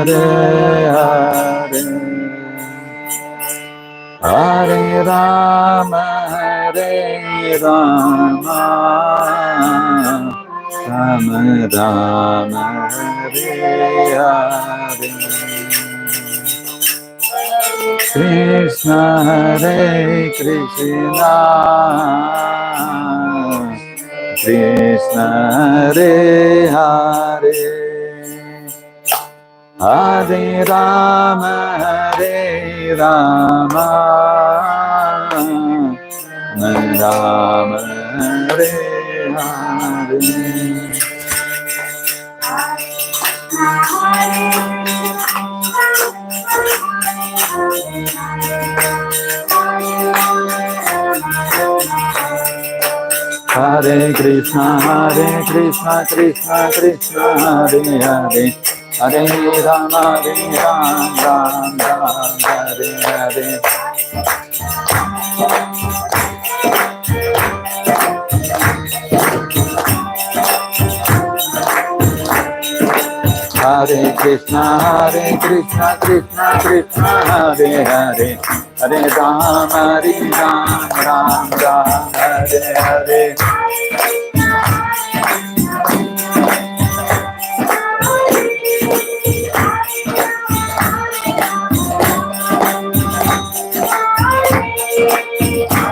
Hare Hare, Hare Rama, Hare Rama, Rama Rama, Hare Hare, Krishna Hare Krishna, Krishna Hare Hare, Hare Rama, Hare Rama, Rama Hare Hare. Hare Krishna, Krishna Krishna, Hare Hare, Hare Rama, Rama, Hare Hare. Hare Krishna, Krishna Krishna, Hare Hare, Hare Rama, Rama, Hare Hare.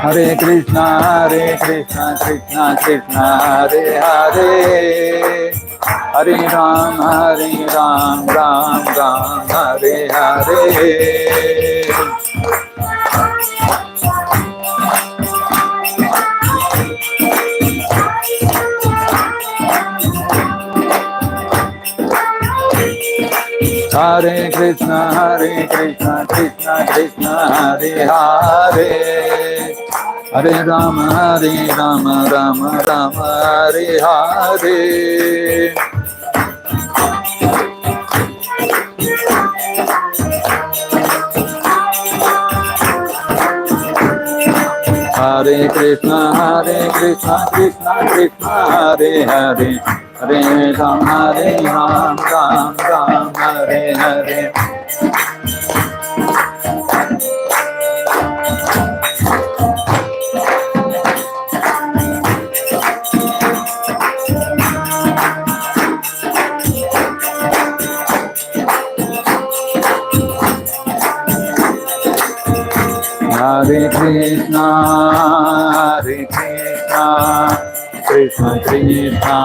Hare Krishna, Krishna Krishna, Hare Hare, Hare Rama, Rama, Hare Hare. Hare Krishna, Krishna Krishna, Hare Hare, Hare Rama, Rama, Hare Hare. Hare Krishna, Krishna Krishna, Hare Hare, Hare Rama, Rama, Hare Hare. Hare Krishna, Krishna Krishna,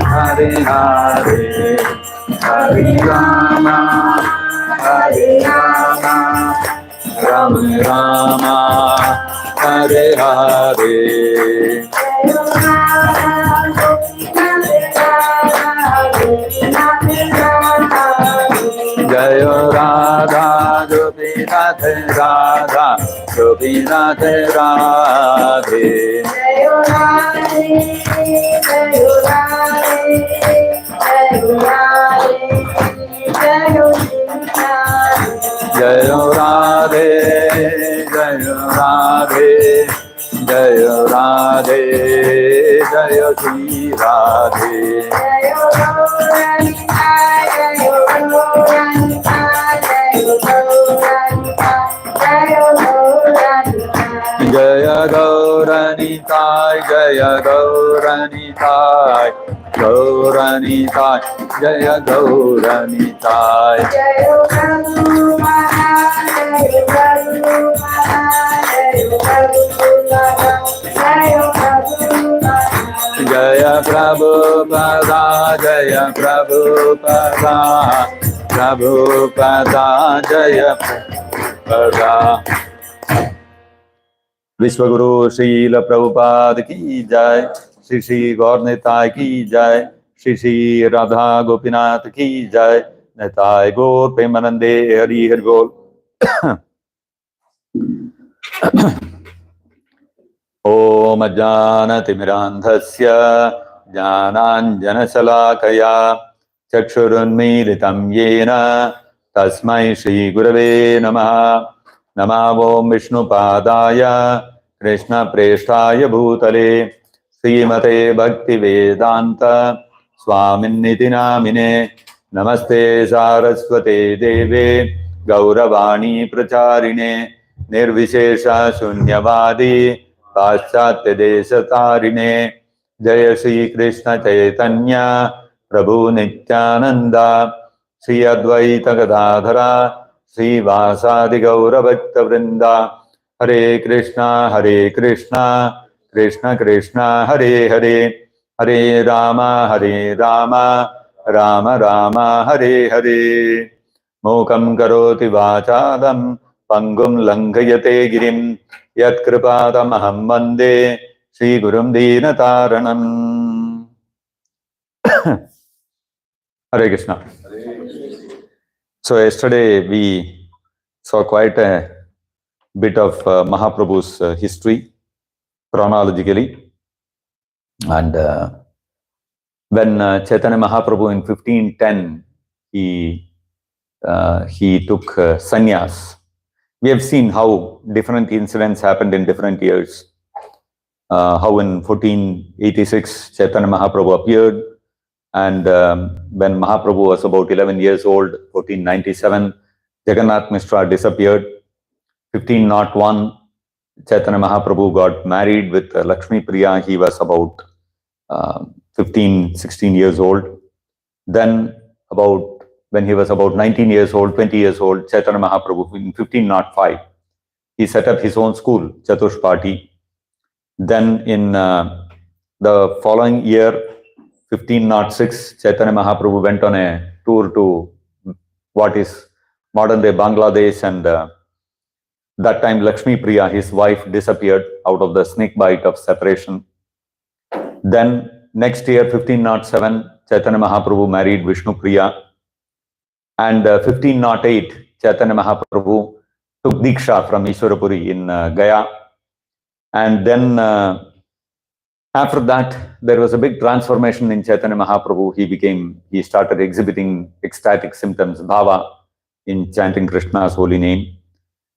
Hare Hare, Hare Rama, Rama Rama, Hare Hare. Jaya Radha Gopinath Radha Gopinath Radhe. Jaya Radhe, Jaya Radhe, Jaya Radhe, Jaya Radhe, Jaya Radhe, Jaya Radhe, Jaya Sri Radhe. Jaya Gauranitai, Jaya Gauranitai, Gauranitai, Jaya Gauranitai. Jaya Prabhupada, Jaya Prabhupada, Prabhupada, Jaya Prabhupada. Vishwaguru Srila Prabhupada ki jai, Shri Shri Gaur Nitai ki jai, Shri Shri Radha Gopinath ki jai, Nitai Gaur Premanande Hari Hari Gaur. Om Ajnana Timirandhasya Jnananjana Salakaya Chakshurunmilitam Yena Tasmai Shri Gurave Namaha. Namo Vishnu Padaya Krishna Preshtaya Bhutale Srimate Bhakti Vedanta Swaminiti Namine Namaste Saraswate Deve Gauravani Pracharine Nirvishesha Shunyavadi Paschatya Deshatarine Jaya Sri Krishna Chaitanya Prabhu Nityananda Sri Advaita Gadadhara Sri Vasadi Gaura Bhakta Vrinda Hare Krishna Krishna Krishna Hare Hare Hare Rama Rama Rama Hare Hare Mokam karoti vachadam Pangum langhayate girim Yat kripadam aham vande Sri Gurum Dinataranam. Hare Krishna. So yesterday we saw quite a bit of Mahaprabhu's history chronologically, and when Chaitanya Mahaprabhu in 1510 he took sannyas. We have seen how different incidents happened in different years. How in 1486 Chaitanya Mahaprabhu appeared, and when Mahaprabhu was about 11 years old, 1497, Jagannath Mishra disappeared. 1501, Chaitanya Mahaprabhu got married with Lakshmi Priya. He was about 16 years old. Then when he was about 19 years old, 20 years old, Chaitanya Mahaprabhu, in 1505, he set up his own school, Chatushpati. Then in the following year, 1506, Chaitanya Mahaprabhu went on a tour to what is modern-day Bangladesh, and that time Lakshmi Priya, his wife, disappeared out of the snake bite of separation. Then next year, 1507, Chaitanya Mahaprabhu married Vishnu Priya. And 1508, Chaitanya Mahaprabhu took Diksha from Ishwarapuri in Gaya. And then after that, there was a big transformation in Chaitanya Mahaprabhu. He started exhibiting ecstatic symptoms, bhava, in chanting Krishna's holy name.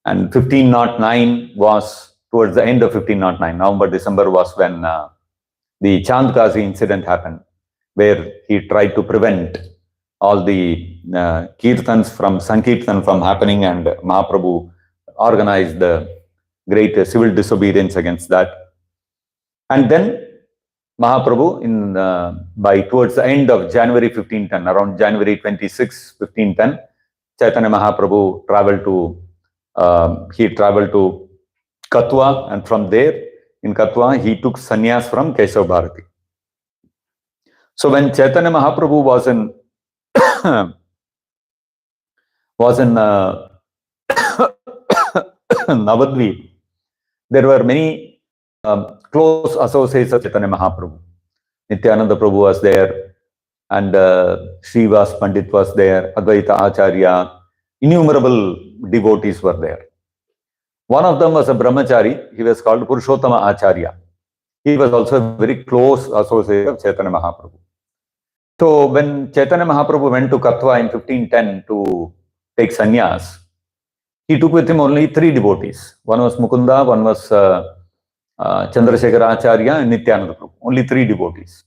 And 1509 was towards the end of 1509, November, December was when the Chandkazi incident happened, where he tried to prevent all the kirtans from Sankirtan from happening, and Mahaprabhu organized the great civil disobedience against that. And then Mahaprabhu, by towards the end of January 1510, around January 26, 1510, Chaitanya Mahaprabhu traveled to Katwa, and from there, in Katwa, he took sannyas from Keshav Bharati. So when Chaitanya Mahaprabhu was in Navadvip, there were many close associates of Chaitanya Mahaprabhu. Nityananda Prabhu was there, and Srivas Pandit was there, Advaita Acharya, innumerable devotees were there. One of them was a brahmachari. He was called Purushottama Acharya. He was also a very close associate of Chaitanya Mahaprabhu. So when Chaitanya Mahaprabhu went to Katwa in 1510 to take sannyas, he took with him only 3 devotees. One was Mukunda, one was Chandrasekhara Acharya, and Nityananda Prabhu. Only 3 devotees.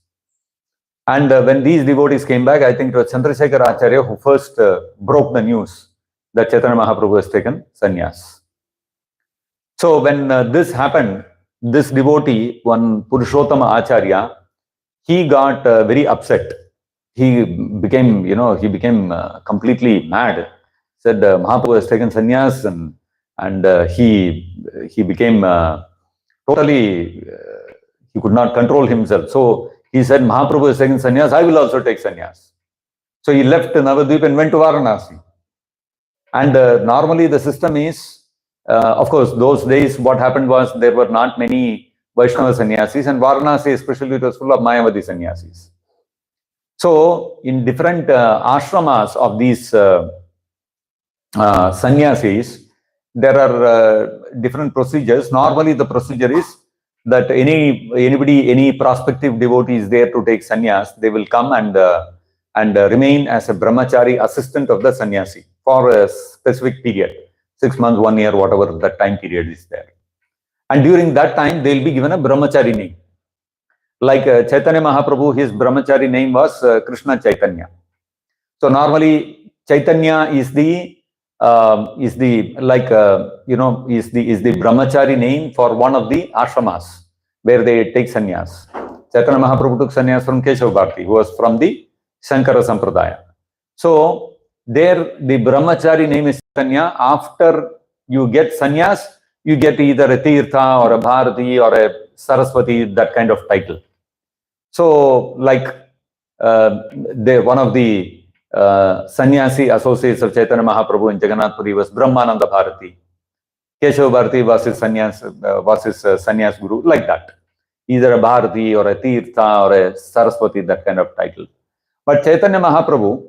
And when these devotees came back, I think it was Chandrasekhara Acharya who first broke the news that Chaitanya Mahaprabhu has taken sannyas. So when this happened, this devotee, one Purushottama Acharya, he got very upset. He became completely mad. Said Mahaprabhu has taken sannyas, and he became totally, he could not control himself. So he said, Mahaprabhu has taken sannyas, I will also take sannyas. So he left Navadvip and went to Varanasi. And normally the system is, of course, those days what happened was there were not many Vaishnava sannyasis, and Varanasi especially, it was full of Mayavadi sannyasis. So in different ashramas of these sannyasis, there are different procedures. Normally the procedure is that any prospective devotee is there to take sannyas, they will come and remain as a brahmachari assistant of the sannyasi for a specific period, 6 months, 1 year, whatever that time period is there. And during that time, they will be given a brahmachari name. Like Chaitanya Mahaprabhu, his brahmachari name was Krishna Chaitanya. So normally Chaitanya is the is the brahmachari name for one of the ashramas where they take sannyas. Chaitanya Mahaprabhu took sannyas from Keshav Bharati, who was from the Shankara Sampradaya. So there the brahmachari name is Chaitanya. After you get sannyas, you get either a Tirtha or a Bharati or a Saraswati, that kind of title. So like one of the sannyasi associates of Chaitanya Mahaprabhu in Jagannath Puri was Brahmananda Bharati. Keshav Bharati was his sannyas guru, like that. Either a Bharati or a Tirtha or a Saraswati, that kind of title. But Chaitanya Mahaprabhu,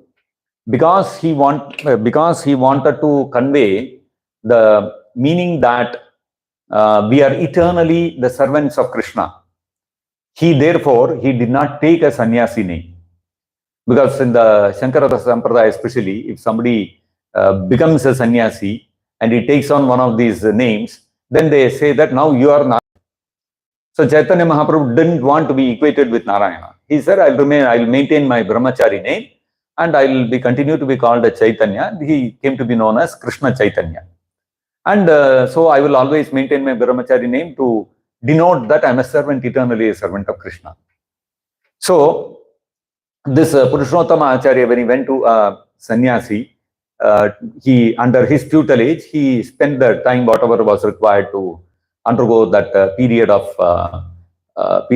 because he wanted to convey the meaning that we are eternally the servants of Krishna, he did not take a sannyasi name. Because in the Shankara Sampradaya especially, if somebody becomes a sannyasi and he takes on one of these names, then they say that now you are not. So Chaitanya Mahaprabhu didn't want to be equated with Narayana. He said, I'll maintain my brahmachari name and I'll continue to be called a Chaitanya. He came to be known as Krishna Chaitanya. And so I will always maintain my brahmachari name to denote that I'm a servant, eternally a servant of Krishna. So this Purushottama Acharya, when he went to sannyasi, he, under his tutelage, he spent the time whatever was required to undergo that period of the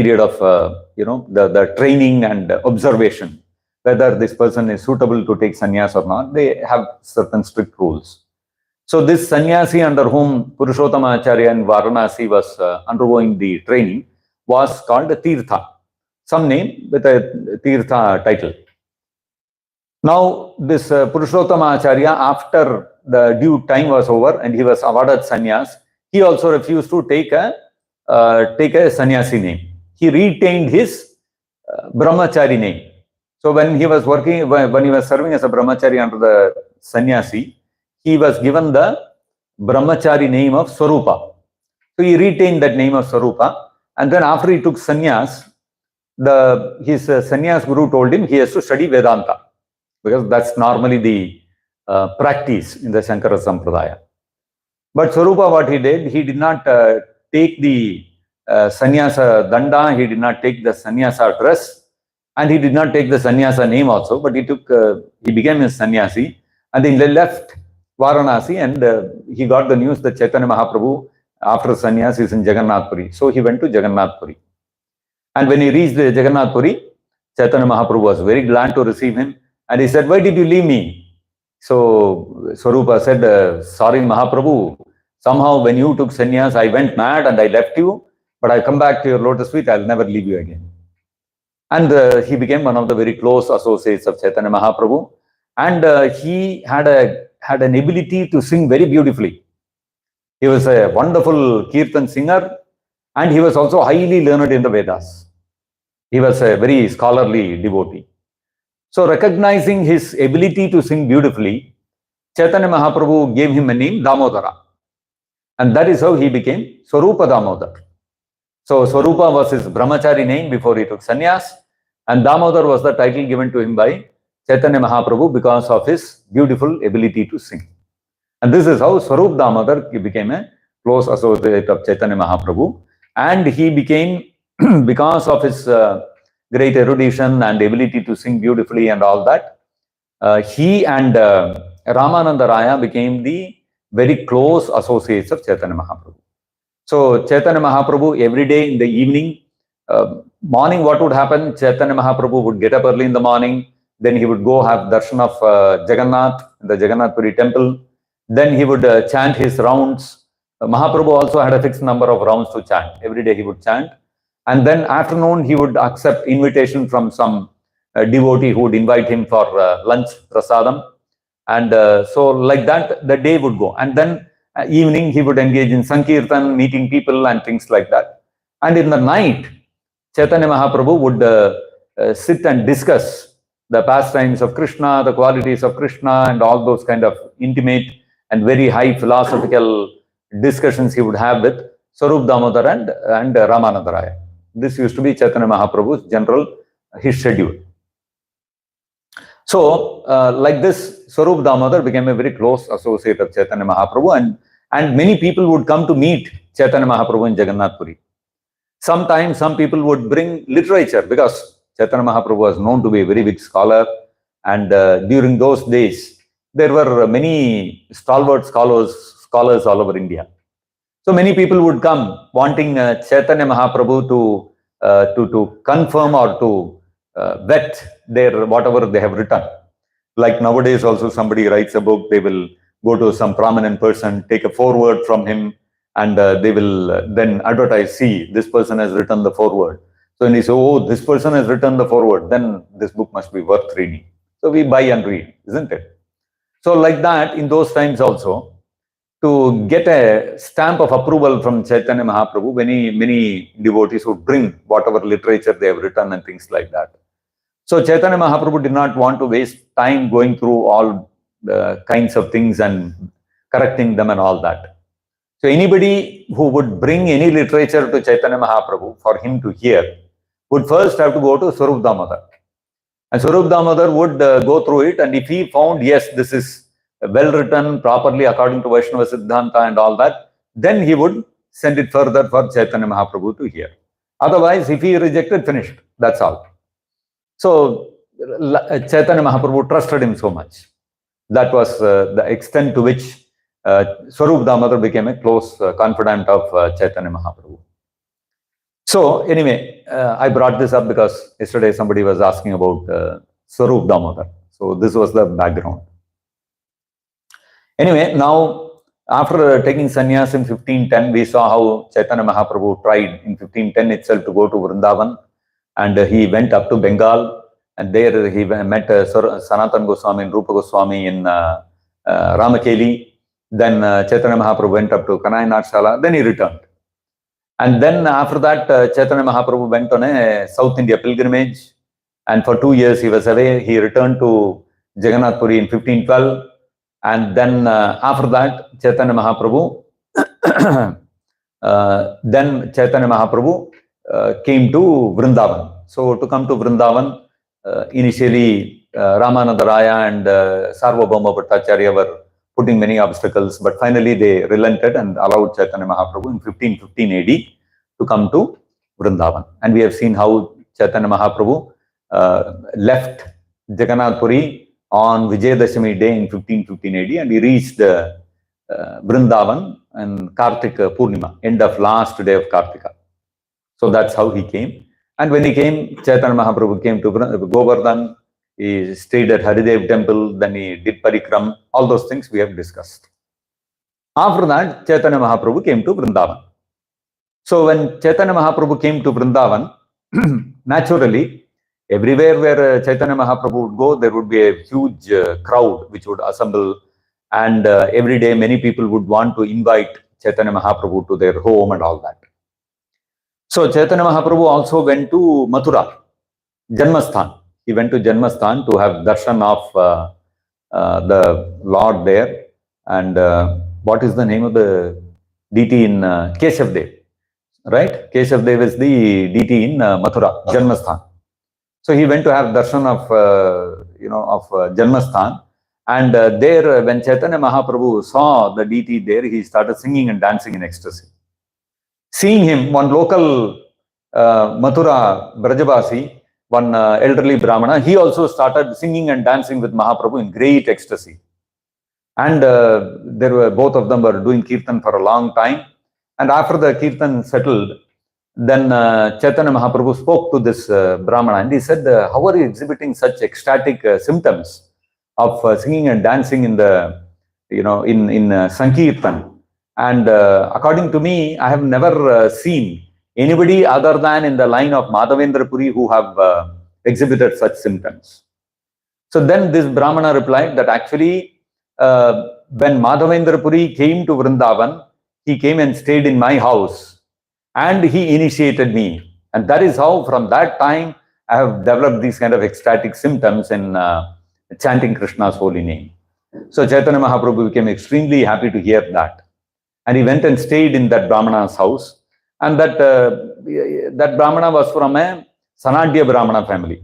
training and observation, whether this person is suitable to take sannyas or not. They have certain strict rules. So this sannyasi under whom Purushottama Acharya in Varanasi was undergoing the training was called Tirtha, some name with a Tirtha title. Now this Purushottama Acharya, after the due time was over and he was awarded sannyas, he also refused to take a sannyasi name. He retained his brahmachari name. So when he was serving as a brahmachari under the sannyasi, he was given the brahmachari name of Swarupa. So he retained that name of Swarupa, and then after he took sannyas, his sannyas guru told him he has to study Vedanta, because that's normally the practice in the Shankara Sampradaya. But Swarupa, what he did, he did not take the sannyasa danda, he did not take the sannyasa dress, and he did not take the sannyasa name also, but he became a sannyasi, and then he left Varanasi, and he got the news that Chaitanya Mahaprabhu, after sannyas, is in Jagannath Puri. So he went to Jagannath Puri. And when he reached Jagannath Puri, Chaitanya Mahaprabhu was very glad to receive him, and he said, "Why did you leave me?" So Swarupa said, "Sorry Mahaprabhu, somehow when you took sannyas, I went mad and I left you, but I come back to your lotus feet, I'll never leave you again." And he became one of the very close associates of Chaitanya Mahaprabhu, and he had an ability to sing very beautifully. He was a wonderful kirtan singer, and he was also highly learned in the Vedas. He was a very scholarly devotee. So recognizing his ability to sing beautifully, Chaitanya Mahaprabhu gave him a name, Damodara. And that is how he became Swarupa Damodar. So Swarupa was his brahmachari name before he took sannyas, and Damodar was the title given to him by Chaitanya Mahaprabhu because of his beautiful ability to sing. And this is how Swarup Damodar became a close associate of Chaitanya Mahaprabhu. And he became, because of his great erudition and ability to sing beautifully and all that, he and Ramananda Raya became the very close associates of Chaitanya Mahaprabhu. So Chaitanya Mahaprabhu, every day in the evening, morning, what would happen? Chaitanya Mahaprabhu would get up early in the morning, then he would go have darshan of Jagannath, the Jagannath Puri temple. Then he would chant his rounds. Mahaprabhu also had a fixed number of rounds to chant. Every day he would chant. And then afternoon, he would accept invitation from some devotee who would invite him for lunch, prasadam. And so like that, the day would go. And then evening, he would engage in Sankirtan, meeting people and things like that. And in the night, Chaitanya Mahaprabhu would sit and discuss the pastimes of Krishna, the qualities of Krishna, and all those kind of intimate and very high philosophical discussions he would have with Swarup Damodar and Ramananda Raya. This used to be Chaitanya Mahaprabhu's his schedule. So, like this, Swarup Damodar became a very close associate of Chaitanya Mahaprabhu, and many people would come to meet Chaitanya Mahaprabhu in Jagannath Puri. Sometimes some people would bring literature because Chaitanya Mahaprabhu was known to be a very big scholar, and during those days, there were many stalwart scholars all over India. So many people would come wanting Chaitanya Mahaprabhu to confirm or to vet their whatever they have written. Like nowadays also somebody writes a book, they will go to some prominent person, take a foreword from him, and they will then advertise, see, this person has written the foreword. So when you say, oh, this person has written the foreword, then this book must be worth reading. So we buy and read, isn't it? So like that, in those times also, to get a stamp of approval from Chaitanya Mahaprabhu, many devotees would bring whatever literature they have written and things like that. So Chaitanya Mahaprabhu did not want to waste time going through all kinds of things and correcting them and all that. So anybody who would bring any literature to Chaitanya Mahaprabhu for him to hear would first have to go to Swarup Damodar. And Swarup Damodar would go through it, and if he found, yes, this is well written, properly according to Vaishnava Siddhanta and all that, then he would send it further for Chaitanya Mahaprabhu to hear. Otherwise, if he rejected, finished. That's all. So Chaitanya Mahaprabhu trusted him so much. That was the extent to which Swarup Damodar became a close confidant of Chaitanya Mahaprabhu. So anyway, I brought this up because yesterday somebody was asking about Swarup Damodar. So this was the background. Anyway, now after taking sannyas in 1510, we saw how Chaitanya Mahaprabhu tried in 1510 itself to go to Vrindavan, and he went up to Bengal, and there he met Sanatana Goswami and Rupa Goswami in Ramakeli. Then Chaitanya Mahaprabhu went up to Kanai Natshala, then he returned. And then after that, Chaitanya Mahaprabhu went on a South India pilgrimage, and for 2 years he was away. He returned to Jagannath Puri in 1512. And then after that, Chaitanya Mahaprabhu, came to Vrindavan. So to come to Vrindavan, initially Ramananda Raya and Sarvabhauma Bhattacharya were putting many obstacles, but finally they relented and allowed Chaitanya Mahaprabhu in 1515 AD to come to Vrindavan. And we have seen how Chaitanya Mahaprabhu left Jagannath Puri on Vijayadashami day in 1515 AD, and he reached Vrindavan and Kartika Purnima, end of last day of Kartika. So that's how he came. And when he came, Chaitanya Mahaprabhu came to Govardhan. He stayed at Haridev temple, then he did parikram, all those things we have discussed. After that, Chaitanya Mahaprabhu came to Vrindavan. So when Chaitanya Mahaprabhu came to Vrindavan, naturally, everywhere where Chaitanya Mahaprabhu would go, there would be a huge crowd which would assemble, and every day many people would want to invite Chaitanya Mahaprabhu to their home and all that. So Chaitanya Mahaprabhu also went to Mathura, Janmasthan. He went to Janmasthan to have darshan of the Lord there. And what is the name of the deity in Keshav Dev? Right? Keshav Dev is the deity in Mathura, Janmasthan. So he went to have darshan of Janmasthan, and there when Chaitanya Mahaprabhu saw the deity there, he started singing and dancing in ecstasy. Seeing him, one local Mathura Brajavasi, one elderly Brahmana, he also started singing and dancing with Mahaprabhu in great ecstasy. And both of them were doing kirtan for a long time. And after the kirtan settled, then Chaitanya Mahaprabhu spoke to this Brahmana, and he said, how are you exhibiting such ecstatic symptoms of singing and dancing in the, in Sankirtan? And according to me, I have never seen anybody other than in the line of Madhavendra Puri who have exhibited such symptoms. So then this Brahmana replied that actually, when Madhavendra Puri came to Vrindavan, he came and stayed in my house, and he initiated me. And that is how, from that time, I have developed these kind of ecstatic symptoms in chanting Krishna's holy name. So Chaitanya Mahaprabhu became extremely happy to hear that. And he went and stayed in that Brahmana's house. And that Brahmana was from a Sanadya Brahmana family.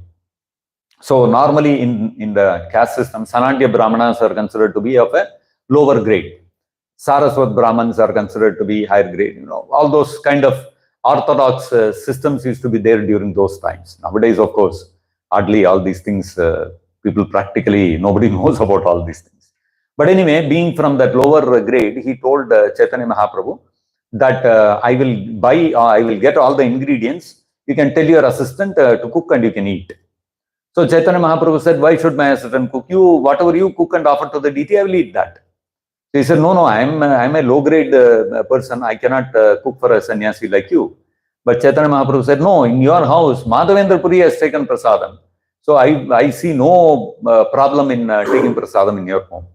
So normally in the caste system, Sanandya Brahmanas are considered to be of a lower grade. Saraswat Brahmins are considered to be higher grade. You know, all those kind of orthodox systems used to be there during those times. Nowadays, of course, hardly all these things, people practically, nobody knows about all these things. But anyway, being from that lower grade, he told Chaitanya Mahaprabhu that I will get all the ingredients. You can tell your assistant to cook and you can eat. So Chaitanya Mahaprabhu said, why should my assistant cook? Whatever you cook and offer to the deity, I will eat that. So he said, no, I'm a low-grade person. I cannot cook for a sannyasi like you. But Chaitanya Mahaprabhu said, no, in your house, Madhavendra Puri has taken prasadam. So I see no problem in taking prasadam in your home.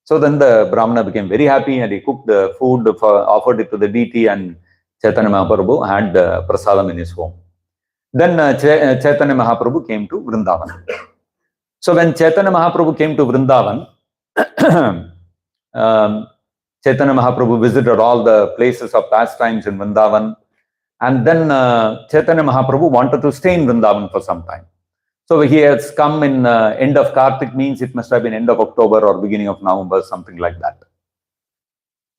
So then the Brahmana became very happy and he cooked the food, offered it to the deity, and Chaitanya Mahaprabhu had prasadam in his home. Then Chaitanya Mahaprabhu came to Vrindavan. So when Chaitanya Mahaprabhu came to Vrindavan, Chaitanya Mahaprabhu visited all the places of pastimes in Vrindavan, and then Chaitanya Mahaprabhu wanted to stay in Vrindavan for some time. So he has come in end of Kartik, means it must have been end of October or beginning of November, something like that.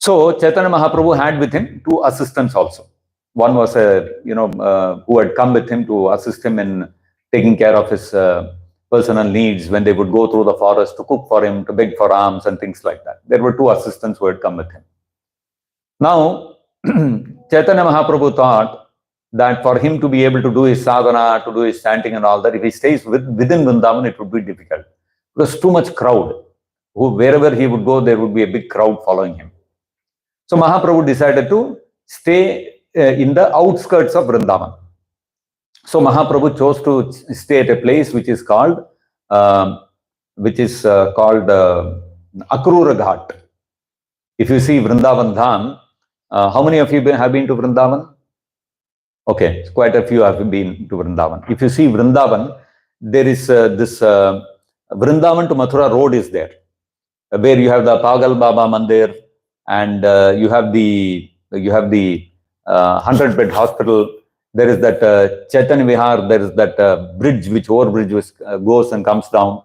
So Chaitanya Mahaprabhu had with him 2 assistants also. One was who had come with him to assist him in taking care of his personal needs when they would go through the forest to cook for him, to beg for alms and things like that. There were 2 assistants who had come with him. Now, Chaitanya Mahaprabhu thought that for him to be able to do his sadhana, to do his chanting and all that, if he stays within Vrindavan, it would be difficult. Because too much crowd. Wherever he would go, there would be a big crowd following him. So Mahaprabhu decided to stay in the outskirts of Vrindavan. So Mahaprabhu chose to stay at a place which is called Akrura Ghat. If you see Vrindavan Dham, how many of you have been to Vrindavan? Okay, quite a few have been to Vrindavan. If you see Vrindavan, there is this Vrindavan to Mathura road is there, where you have the Pagal Baba Mandir, and you have the 100-bed hospital. There is that Chaitanya Vihar. There is that bridge, which overbridge goes and comes down.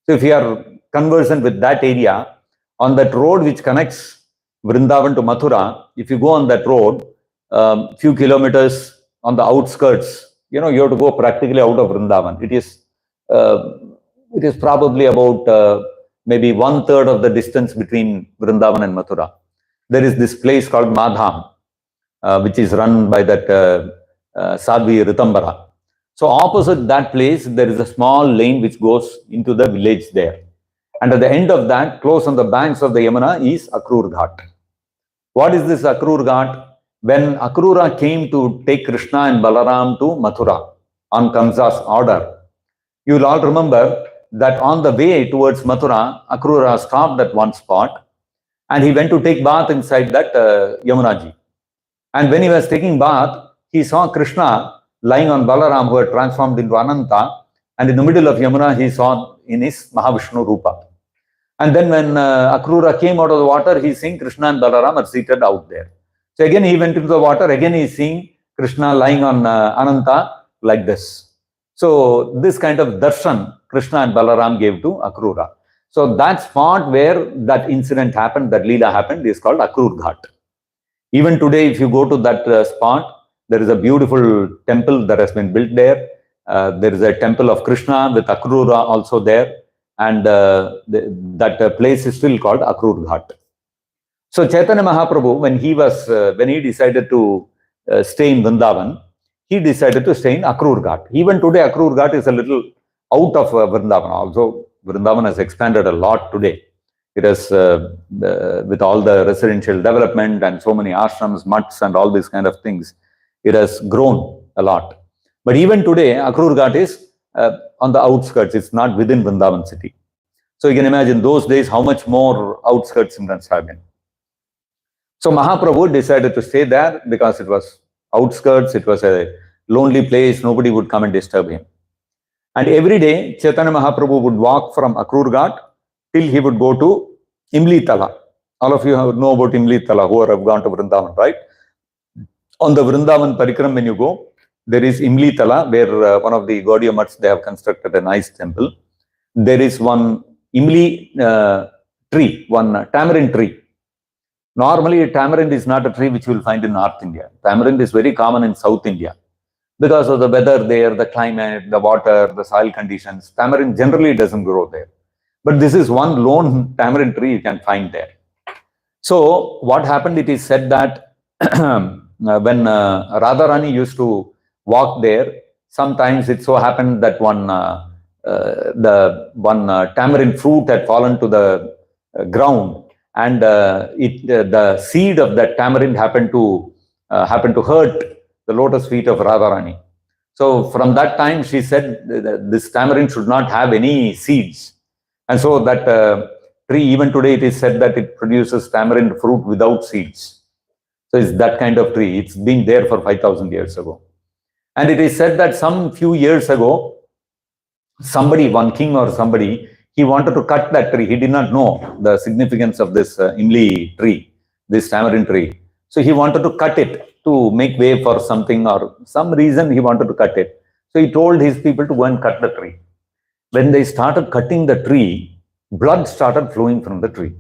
So if you are conversant with that area, on that road which connects Vrindavan to Mathura, if you go on that road, few kilometers on the outskirts, you have to go practically out of Vrindavan. It is probably about maybe 1/3 of the distance between Vrindavan and Mathura. There is this place called Madham, which is run by that Sadhvi Ritambara. So opposite that place, there is a small lane which goes into the village there. And at the end of that, close on the banks of the Yamuna, is Akrur Ghat. What is this Akrur Ghat? When Akrura came to take Krishna and Balaram to Mathura on Kamsa's order, you will all remember that on the way towards Mathura, Akrura stopped at one spot and he went to take bath inside that Yamunaji. And when he was taking bath, he saw Krishna lying on Balaram, who had transformed into Ananta, and in the middle of Yamuna, he saw in his Mahavishnu Rupa. And then when Akrura came out of the water, he is seeing Krishna and Balaram are seated out there. So again, he went into the water, again he is seeing Krishna lying on Ananta like this. So this kind of darshan, Krishna and Balaram gave to Akrura. So that spot where that incident happened, that Leela happened, is called Akrur Ghat. Even today, if you go to that spot, there is a beautiful temple that has been built there. There is a temple of Krishna with Akrura also there. And that place is still called Akrur Ghat. So Chaitanya Mahaprabhu, when he decided to stay in Vrindavan, he decided to stay in Akrur Ghat. Even today, Akrur Ghat is a little out of Vrindavan. Also, Vrindavan has expanded a lot today. It has, with all the residential development and so many ashrams, mutts and all these kind of things, it has grown a lot. But even today, Akrur Ghat is on the outskirts. It's not within Vrindavan city. So you can imagine those days how much more outskirts it must have been. So Mahaprabhu decided to stay there because it was outskirts, it was a lonely place, nobody would come and disturb him. And every day, Chaitanya Mahaprabhu would walk from Akrur Ghat till he would go to Imli Tala. All of you know about Imli Tala, who have gone to Vrindavan, right? On the Vrindavan Parikram, when you go, There is Imli Tala, where one of the Gaudiya Mats, they have constructed a nice temple. There is one Imli tree, one tamarind tree. Normally, tamarind is not a tree which you will find in North India. Tamarind is very common in South India. Because of the weather there, the climate, the water, the soil conditions, tamarind generally doesn't grow there. But this is one lone tamarind tree you can find there. So what happened, it is said that when Radharani used to walk there, sometimes it so happened that one tamarind fruit had fallen to the ground, and the seed of that tamarind happened to hurt the lotus feet of Radharani. So from that time, she said this tamarind should not have any seeds. And so that tree, even today, it is said that it produces tamarind fruit without seeds. So it's that kind of tree. It's been there for 5,000 years ago. And it is said that some few years ago, somebody, one king or somebody, he wanted to cut that tree. He did not know the significance of this Imli tree, this tamarind tree. So he wanted to cut it to make way for something, or some reason he wanted to cut it. So he told his people to go and cut the tree. When they started cutting the tree, blood started flowing from the tree.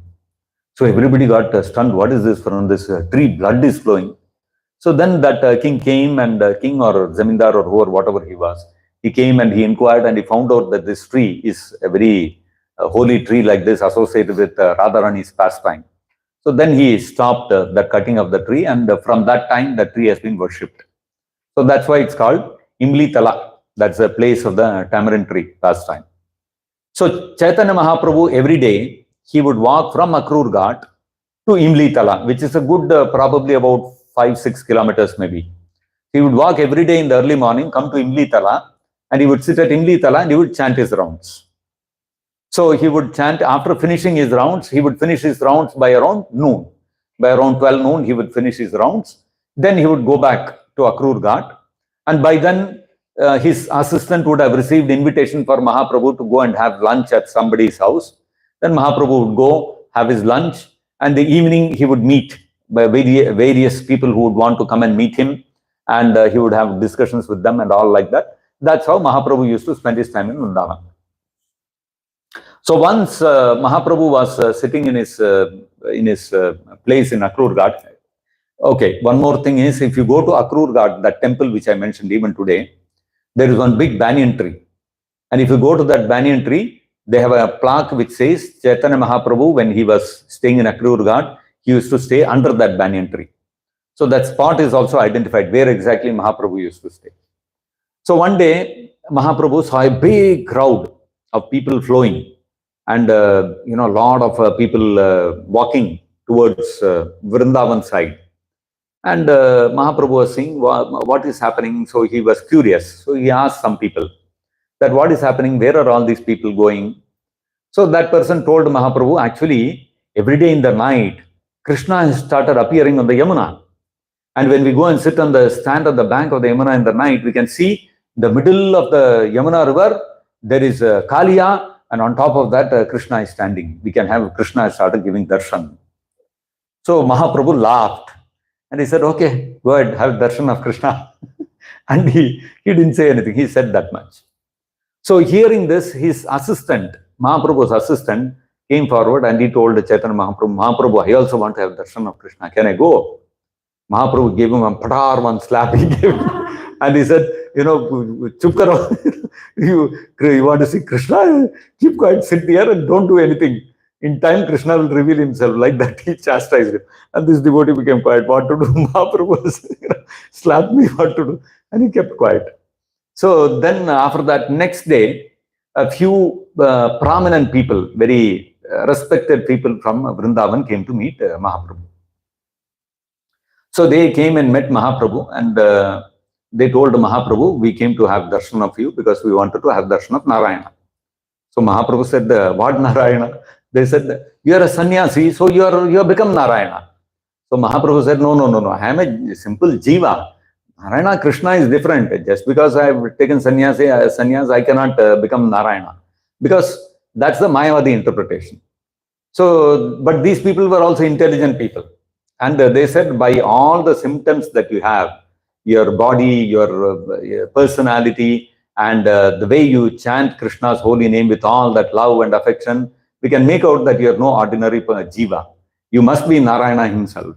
So everybody got stunned. What is this from this tree? Blood is flowing. So then that king came, and king or zamindar or whoever, whatever he was, he came and he inquired, and he found out that this tree is a very holy tree like this, associated with Radharani's pastime. So then he stopped the cutting of the tree, and from that time the tree has been worshipped. So that's why it's called Imli Tala. That's the place of the tamarind tree pastime. So Chaitanya Mahaprabhu, every day he would walk from Akrur Ghat to Imli Tala, which is a good probably about 5-6 kilometers maybe. He would walk every day in the early morning, come to Imli Tala, and he would sit at Imli Tala and he would chant his rounds. So he would chant after finishing his rounds. He would finish his rounds by around noon. By around 12 noon, he would finish his rounds. Then he would go back to Akrur Ghat. And by then, his assistant would have received invitation for Mahaprabhu to go and have lunch at somebody's house. Then Mahaprabhu would go, have his lunch. And the evening, he would meet by various people who would want to come and meet him. And he would have discussions with them and all like that. That's how Mahaprabhu used to spend his time in Vrindavan. So once Mahaprabhu was sitting in his place in Akrur Ghat. Okay, one more thing is, if you go to Akrur Ghat, that temple which I mentioned even today, there is one big banyan tree. And if you go to that banyan tree, they have a plaque which says Chaitanya Mahaprabhu, when he was staying in Akrur Ghat, he used to stay under that banyan tree. So that spot is also identified where exactly Mahaprabhu used to stay. So one day, Mahaprabhu saw a big crowd of people flowing, and a lot of people walking towards Vrindavan side. And Mahaprabhu was seeing what is happening. So he was curious. So he asked some people that what is happening, where are all these people going? So that person told Mahaprabhu, actually, every day in the night, Krishna has started appearing on the Yamuna. And when we go and sit on the stand on the bank of the Yamuna in the night, we can see the middle of the Yamuna river, there is Kaliya, and on top of that, Krishna is standing. We can have Krishna has started giving darshan. So Mahaprabhu laughed. And he said, okay, go ahead, have darshan of Krishna. And he didn't say anything. He said that much. So hearing this, his assistant, Mahaprabhu's assistant, came forward and he told Chaitanya Mahaprabhu, Mahaprabhu, I also want to have darshan of Krishna. Can I go? Mahaprabhu gave him one slap. He gave him. And he said, chup karo. You want to see Krishna? Keep quiet, sit here and don't do anything. In time, Krishna will reveal himself. Like that, he chastised him. And this devotee became quiet. What to do? Mahaprabhu slapped me, what to do? And he kept quiet. So then after that, next day, a few prominent people, very respected people from Vrindavan came to meet Mahaprabhu. So they came and met Mahaprabhu, and they told Mahaprabhu, we came to have darshan of you because we wanted to have darshan of Narayana. So Mahaprabhu said, what Narayana? They said, you are a sannyasi, so you have become Narayana. So Mahaprabhu said, no, I am a simple jiva. Narayana, Krishna is different. Just because I have taken sannyas, I cannot become Narayana. Because that's the Mayavadi interpretation. So, but these people were also intelligent people. And they said, by all the symptoms that you have, your body, your personality, and the way you chant Krishna's holy name with all that love and affection, we can make out that you are no ordinary jiva. You must be Narayana himself.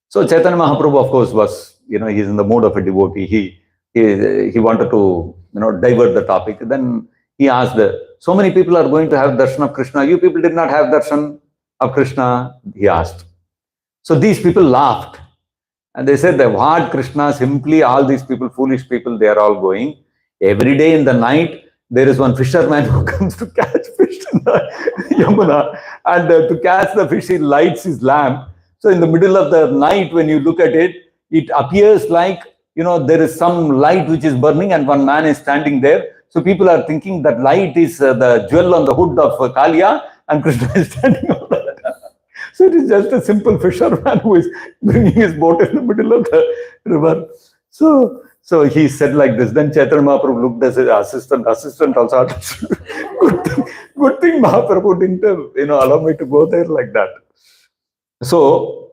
So Chaitanya Mahaprabhu, of course, was, he's in the mood of a devotee. He wanted to, divert the topic. Then he asked, so many people are going to have darshan of Krishna. You people did not have darshan of Krishna, he asked. So these people laughed. And they said that what Krishna, simply all these people, foolish people, they are all going. Every day in the night, there is one fisherman who comes to catch fish in the Yamuna. And to catch the fish, he lights his lamp. So in the middle of the night, when you look at it, it appears like, there is some light which is burning and one man is standing there. So people are thinking that light is the jewel on the hood of Kalia and Krishna is standing on that. So it is just a simple fisherman who is bringing his boat in the middle of the river. So he said like this. Then Chaitanya Mahaprabhu looked as his assistant. Assistant also understood. Good thing Mahaprabhu didn't allow me to go there like that. So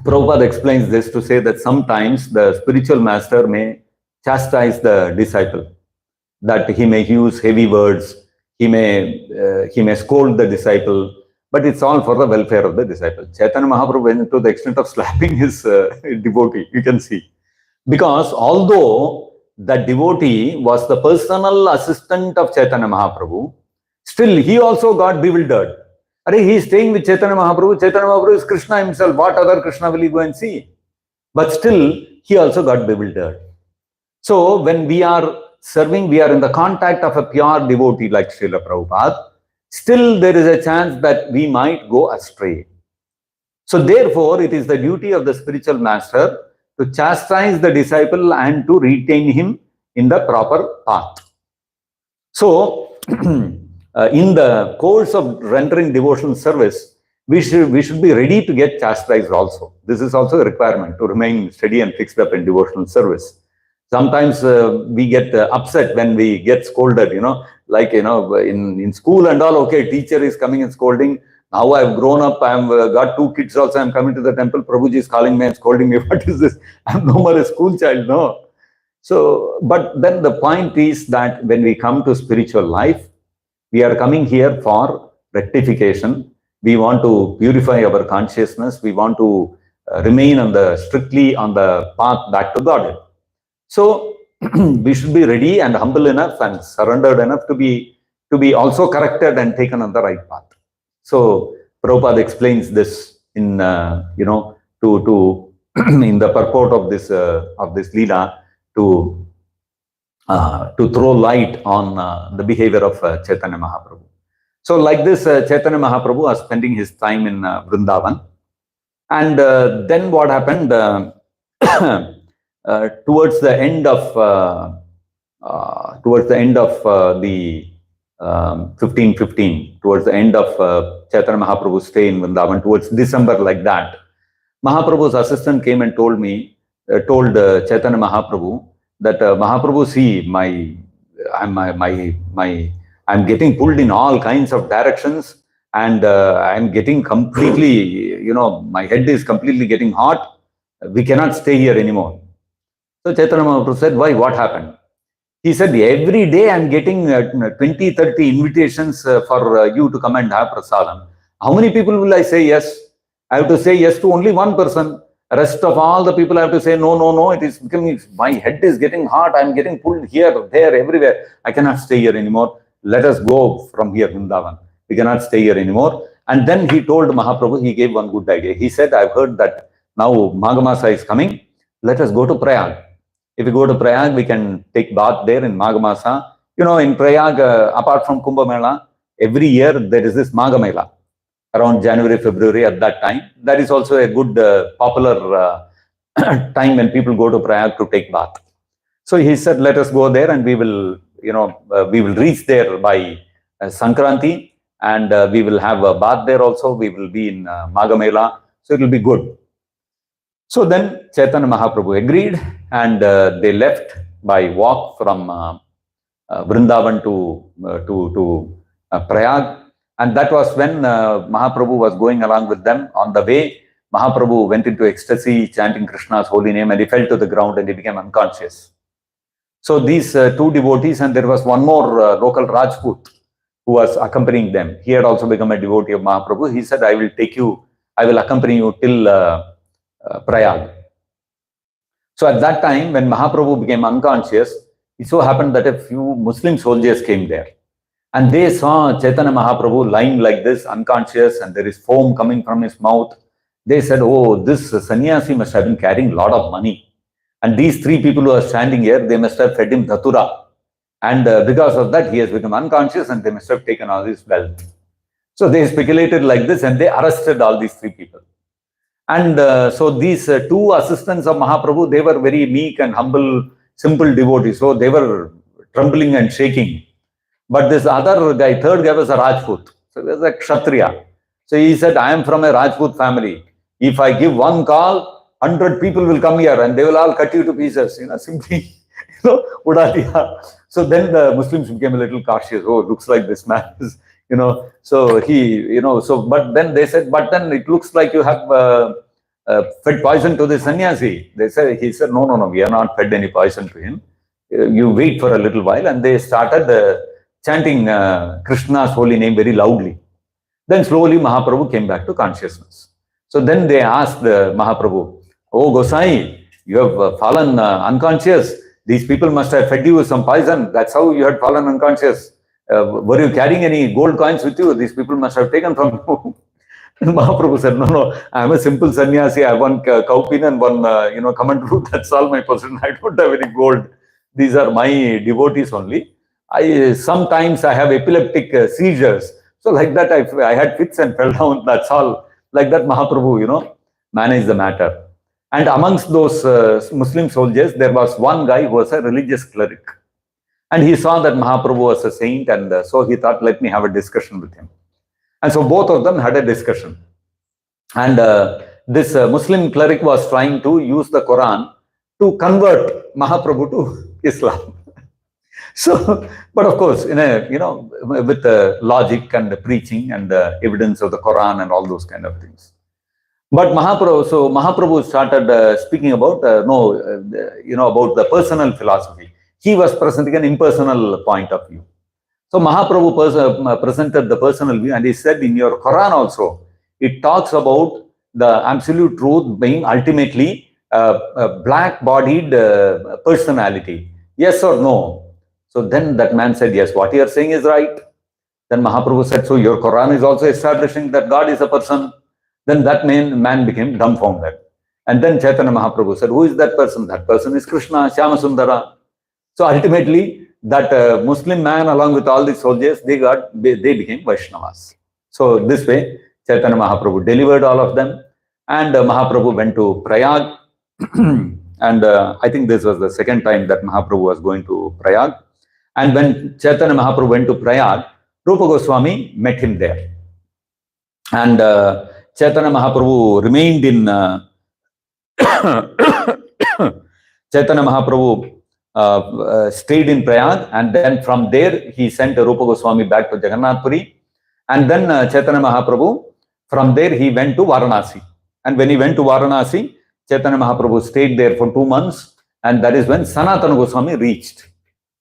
Prabhupada explains this to say that sometimes the spiritual master may chastise the disciple, that he may use heavy words, he may scold the disciple, but it's all for the welfare of the disciple. Chaitanya Mahaprabhu went to the extent of slapping his devotee, you can see. Because although the devotee was the personal assistant of Chaitanya Mahaprabhu, still he also got bewildered. He is staying with Chaitanya Mahaprabhu. Chaitanya Mahaprabhu is Krishna himself. What other Krishna will he go and see? But still, he also got bewildered. So when we are serving, we are in the contact of a pure devotee like Srila Prabhupada. Still, there is a chance that we might go astray. So therefore, it is the duty of the spiritual master to chastise the disciple and to retain him in the proper path. So, in the course of rendering devotional service, we should be ready to get chastised also. This is also a requirement to remain steady and fixed up in devotional service. Sometimes we get upset when we get scolded, like, in school and all, okay, teacher is coming and scolding. Now I've grown up, I've got 2 kids also, I'm coming to the temple, Prabhuji is calling me and scolding me. What is this? I'm no more a school child, no. So, but then the point is that when we come to spiritual life, we are coming here for rectification. We want to purify our consciousness. We want to remain strictly on the path back to Godhead. So we should be ready and humble enough and surrendered enough to be also corrected and taken on the right path. So Prabhupada explains this in in the purport of this Leela to throw light on the behavior of Chaitanya Mahaprabhu. So like this, Chaitanya Mahaprabhu was spending his time in Vrindavan, and then what happened? Towards the end of the 1515, towards the end of Chaitanya Mahaprabhu's stay in Vrindavan, towards December like that, Mahaprabhu's assistant came and told Chaitanya Mahaprabhu that Mahaprabhu, see, I'm getting pulled in all kinds of directions, and I'm getting completely, my head is completely getting hot. We cannot stay here anymore. So Chaitanya Mahaprabhu said, why? What happened? He said, every day I'm getting 20, 30 invitations for you to come and have prasadam. How many people will I say yes? I have to say yes to only one person. Rest of all the people I have to say, no, it is becoming, my head is getting hot. I'm getting pulled here, there, everywhere. I cannot stay here anymore. Let us go from here, Vrindavan. We cannot stay here anymore. And then he told Mahaprabhu, he gave one good idea. He said, I've heard that now Maghamasa is coming. Let us go to Prayag. If we go to Prayag, we can take bath there in Maghamasa. In Prayag, apart from Kumbh Mela, every year there is this Magha Mela around January, February at that time. That is also a good popular time when people go to Prayag to take bath. So he said, let us go there and we will reach there by Sankranti, and we will have a bath there also. We will be in Magha Mela, so it will be good. So then Chaitanya Mahaprabhu agreed, and they left by walk from Vrindavan to Prayag. And that was when Mahaprabhu was going along with them. On the way, Mahaprabhu went into ecstasy chanting Krishna's holy name, and he fell to the ground and he became unconscious. So these two devotees, and there was one more local Rajput who was accompanying them. He had also become a devotee of Mahaprabhu. He said, I will accompany you till Prayag. So at that time, when Mahaprabhu became unconscious, it so happened that a few Muslim soldiers came there. And they saw Chaitanya Mahaprabhu lying like this, unconscious, and there is foam coming from his mouth. They said, oh, this sannyasi must have been carrying a lot of money. And these three people who are standing here, they must have fed him dhatura. And because of that, he has become unconscious and they must have taken all his wealth. So they speculated like this and they arrested all these three people. And so these two assistants of Mahaprabhu, they were very meek and humble, simple devotees. So they were trembling and shaking. But this other guy, third guy, was a Rajput. So he was a Kshatriya. So he said, I am from a Rajput family. If I give one call, 100 people will come here and they will all cut you to pieces. Simply, Udadiya. So then the Muslims became a little cautious. Oh, it looks like this man is, so he, but then they said, but then it looks like you have fed poison to the sannyasi. He said, no, we have not fed any poison to him. You wait for a little while. And they started chanting Krishna's holy name very loudly. Then slowly Mahaprabhu came back to consciousness. So then they asked Mahaprabhu, oh Gosai, you have fallen unconscious. These people must have fed you some poison. That's how you had fallen unconscious. Were you carrying any gold coins with you? These people must have taken from you. Mahaprabhu said, no, I am a simple sannyasi. I have one cowpin and one, kamandalu. That's all my possession. I don't have any gold. These are my devotees only. Sometimes I have epileptic seizures. So like that, I had fits and fell down. That's all. Like that, Mahaprabhu, managed the matter. And amongst those Muslim soldiers, there was one guy who was a religious cleric. And he saw that Mahaprabhu was a saint, and so he thought, let me have a discussion with him. And so both of them had a discussion. And this Muslim cleric was trying to use the Quran to convert Mahaprabhu to Islam. So, but of course, with logic and preaching and evidence of the Quran and all those kind of things. But Mahaprabhu started speaking about, about the personal philosophy. He was presenting an impersonal point of view. So Mahaprabhu presented the personal view, and he said, in your Quran also, it talks about the absolute truth being ultimately a black-bodied personality. Yes or no? So then that man said, yes, what you are saying is right. Then Mahaprabhu said, so your Quran is also establishing that God is a person. Then that man became dumbfounded. And then Chaitanya Mahaprabhu said, who is that person? That person is Krishna, Shyamasundara. So ultimately, that Muslim man, along with all the soldiers, they became Vaishnavas. So this way, Chaitanya Mahaprabhu delivered all of them. And Mahaprabhu went to Prayag. And I think this was the second time that Mahaprabhu was going to Prayag. And when Chaitanya Mahaprabhu went to Prayag, Rupa Goswami met him there. And Chaitanya Mahaprabhu remained in Chaitanya Mahaprabhu stayed in Prayag, and then from there he sent Rupa Goswami back to Jagannath Puri. And then Chaitanya Mahaprabhu, from there he went to Varanasi. And when he went to Varanasi, Chaitanya Mahaprabhu stayed there for 2 months, and that is when Sanatana Goswami reached.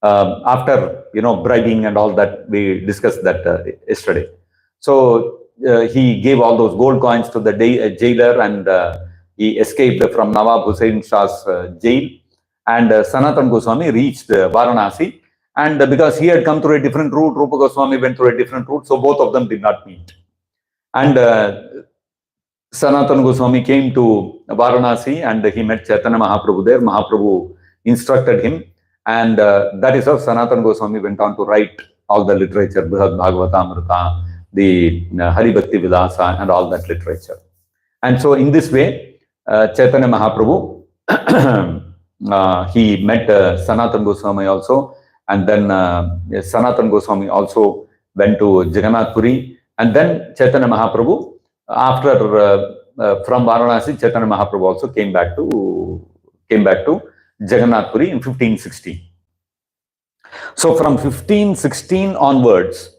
After bragging and all that, we discussed that yesterday. So he gave all those gold coins to the jailer, and he escaped from Nawab Hussain Shah's jail. And Sanatana Goswami reached Varanasi, and because he had come through a different route, Rupa Goswami went through a different route, so both of them did not meet. And Sanatana Goswami came to Varanasi, and he met Chaitanya Mahaprabhu there. Mahaprabhu instructed him. And that is how Sanatana Goswami went on to write all the literature, Brihad Bhagavatamrita, the Hari Bhakti Vilasa, and all that literature. And so in this way, Chaitanya Mahaprabhu, he met Sanatana Goswami also. And then Sanatana Goswami also went to Jagannath Puri. And then Chaitanya Mahaprabhu, after from Varanasi, Chaitanya Mahaprabhu also came back to Jagannath Puri in 1516. So from 1516 onwards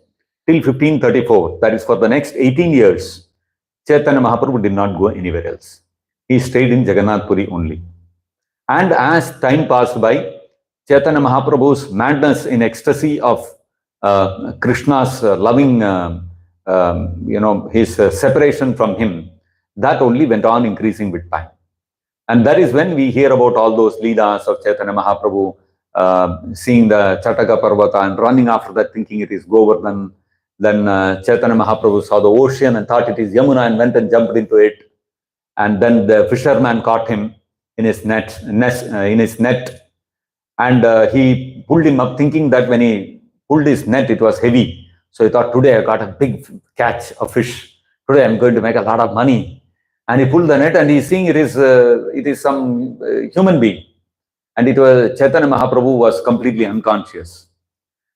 till 1534, that is for the next 18 years, Chaitanya Mahaprabhu did not go anywhere else. He stayed in Jagannath Puri only. And as time passed by, Chaitanya Mahaprabhu's madness in ecstasy of Krishna's loving, his separation from him, that only went on increasing with time. And that is when we hear about all those leelas of Chaitanya Mahaprabhu, seeing the Chataka Parvata and running after that, thinking it is Govardhan. Then Chaitanya Mahaprabhu saw the ocean and thought it is Yamuna and went and jumped into it. And then the fisherman caught him in his net, and he pulled him up, thinking that when he pulled his net, it was heavy. So he thought, today I got a big catch of fish. Today I'm going to make a lot of money. And he pulled the net, and he's seeing it is some human being. And it was Chaitanya Mahaprabhu was completely unconscious.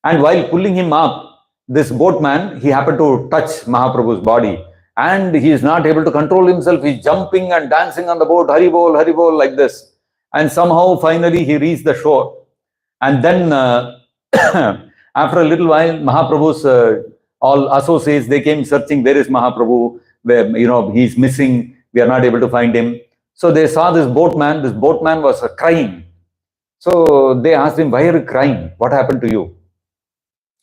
And while pulling him up, this boatman, he happened to touch Mahaprabhu's body, and he is not able to control himself. He's jumping and dancing on the boat, Hari Bol, like this. And somehow, finally, he reached the shore. And then, after a little while, Mahaprabhu's all associates, they came searching, where is Mahaprabhu? Where, he's missing. We are not able to find him. So they saw this boatman. This boatman was crying. So they asked him, why are you crying? What happened to you?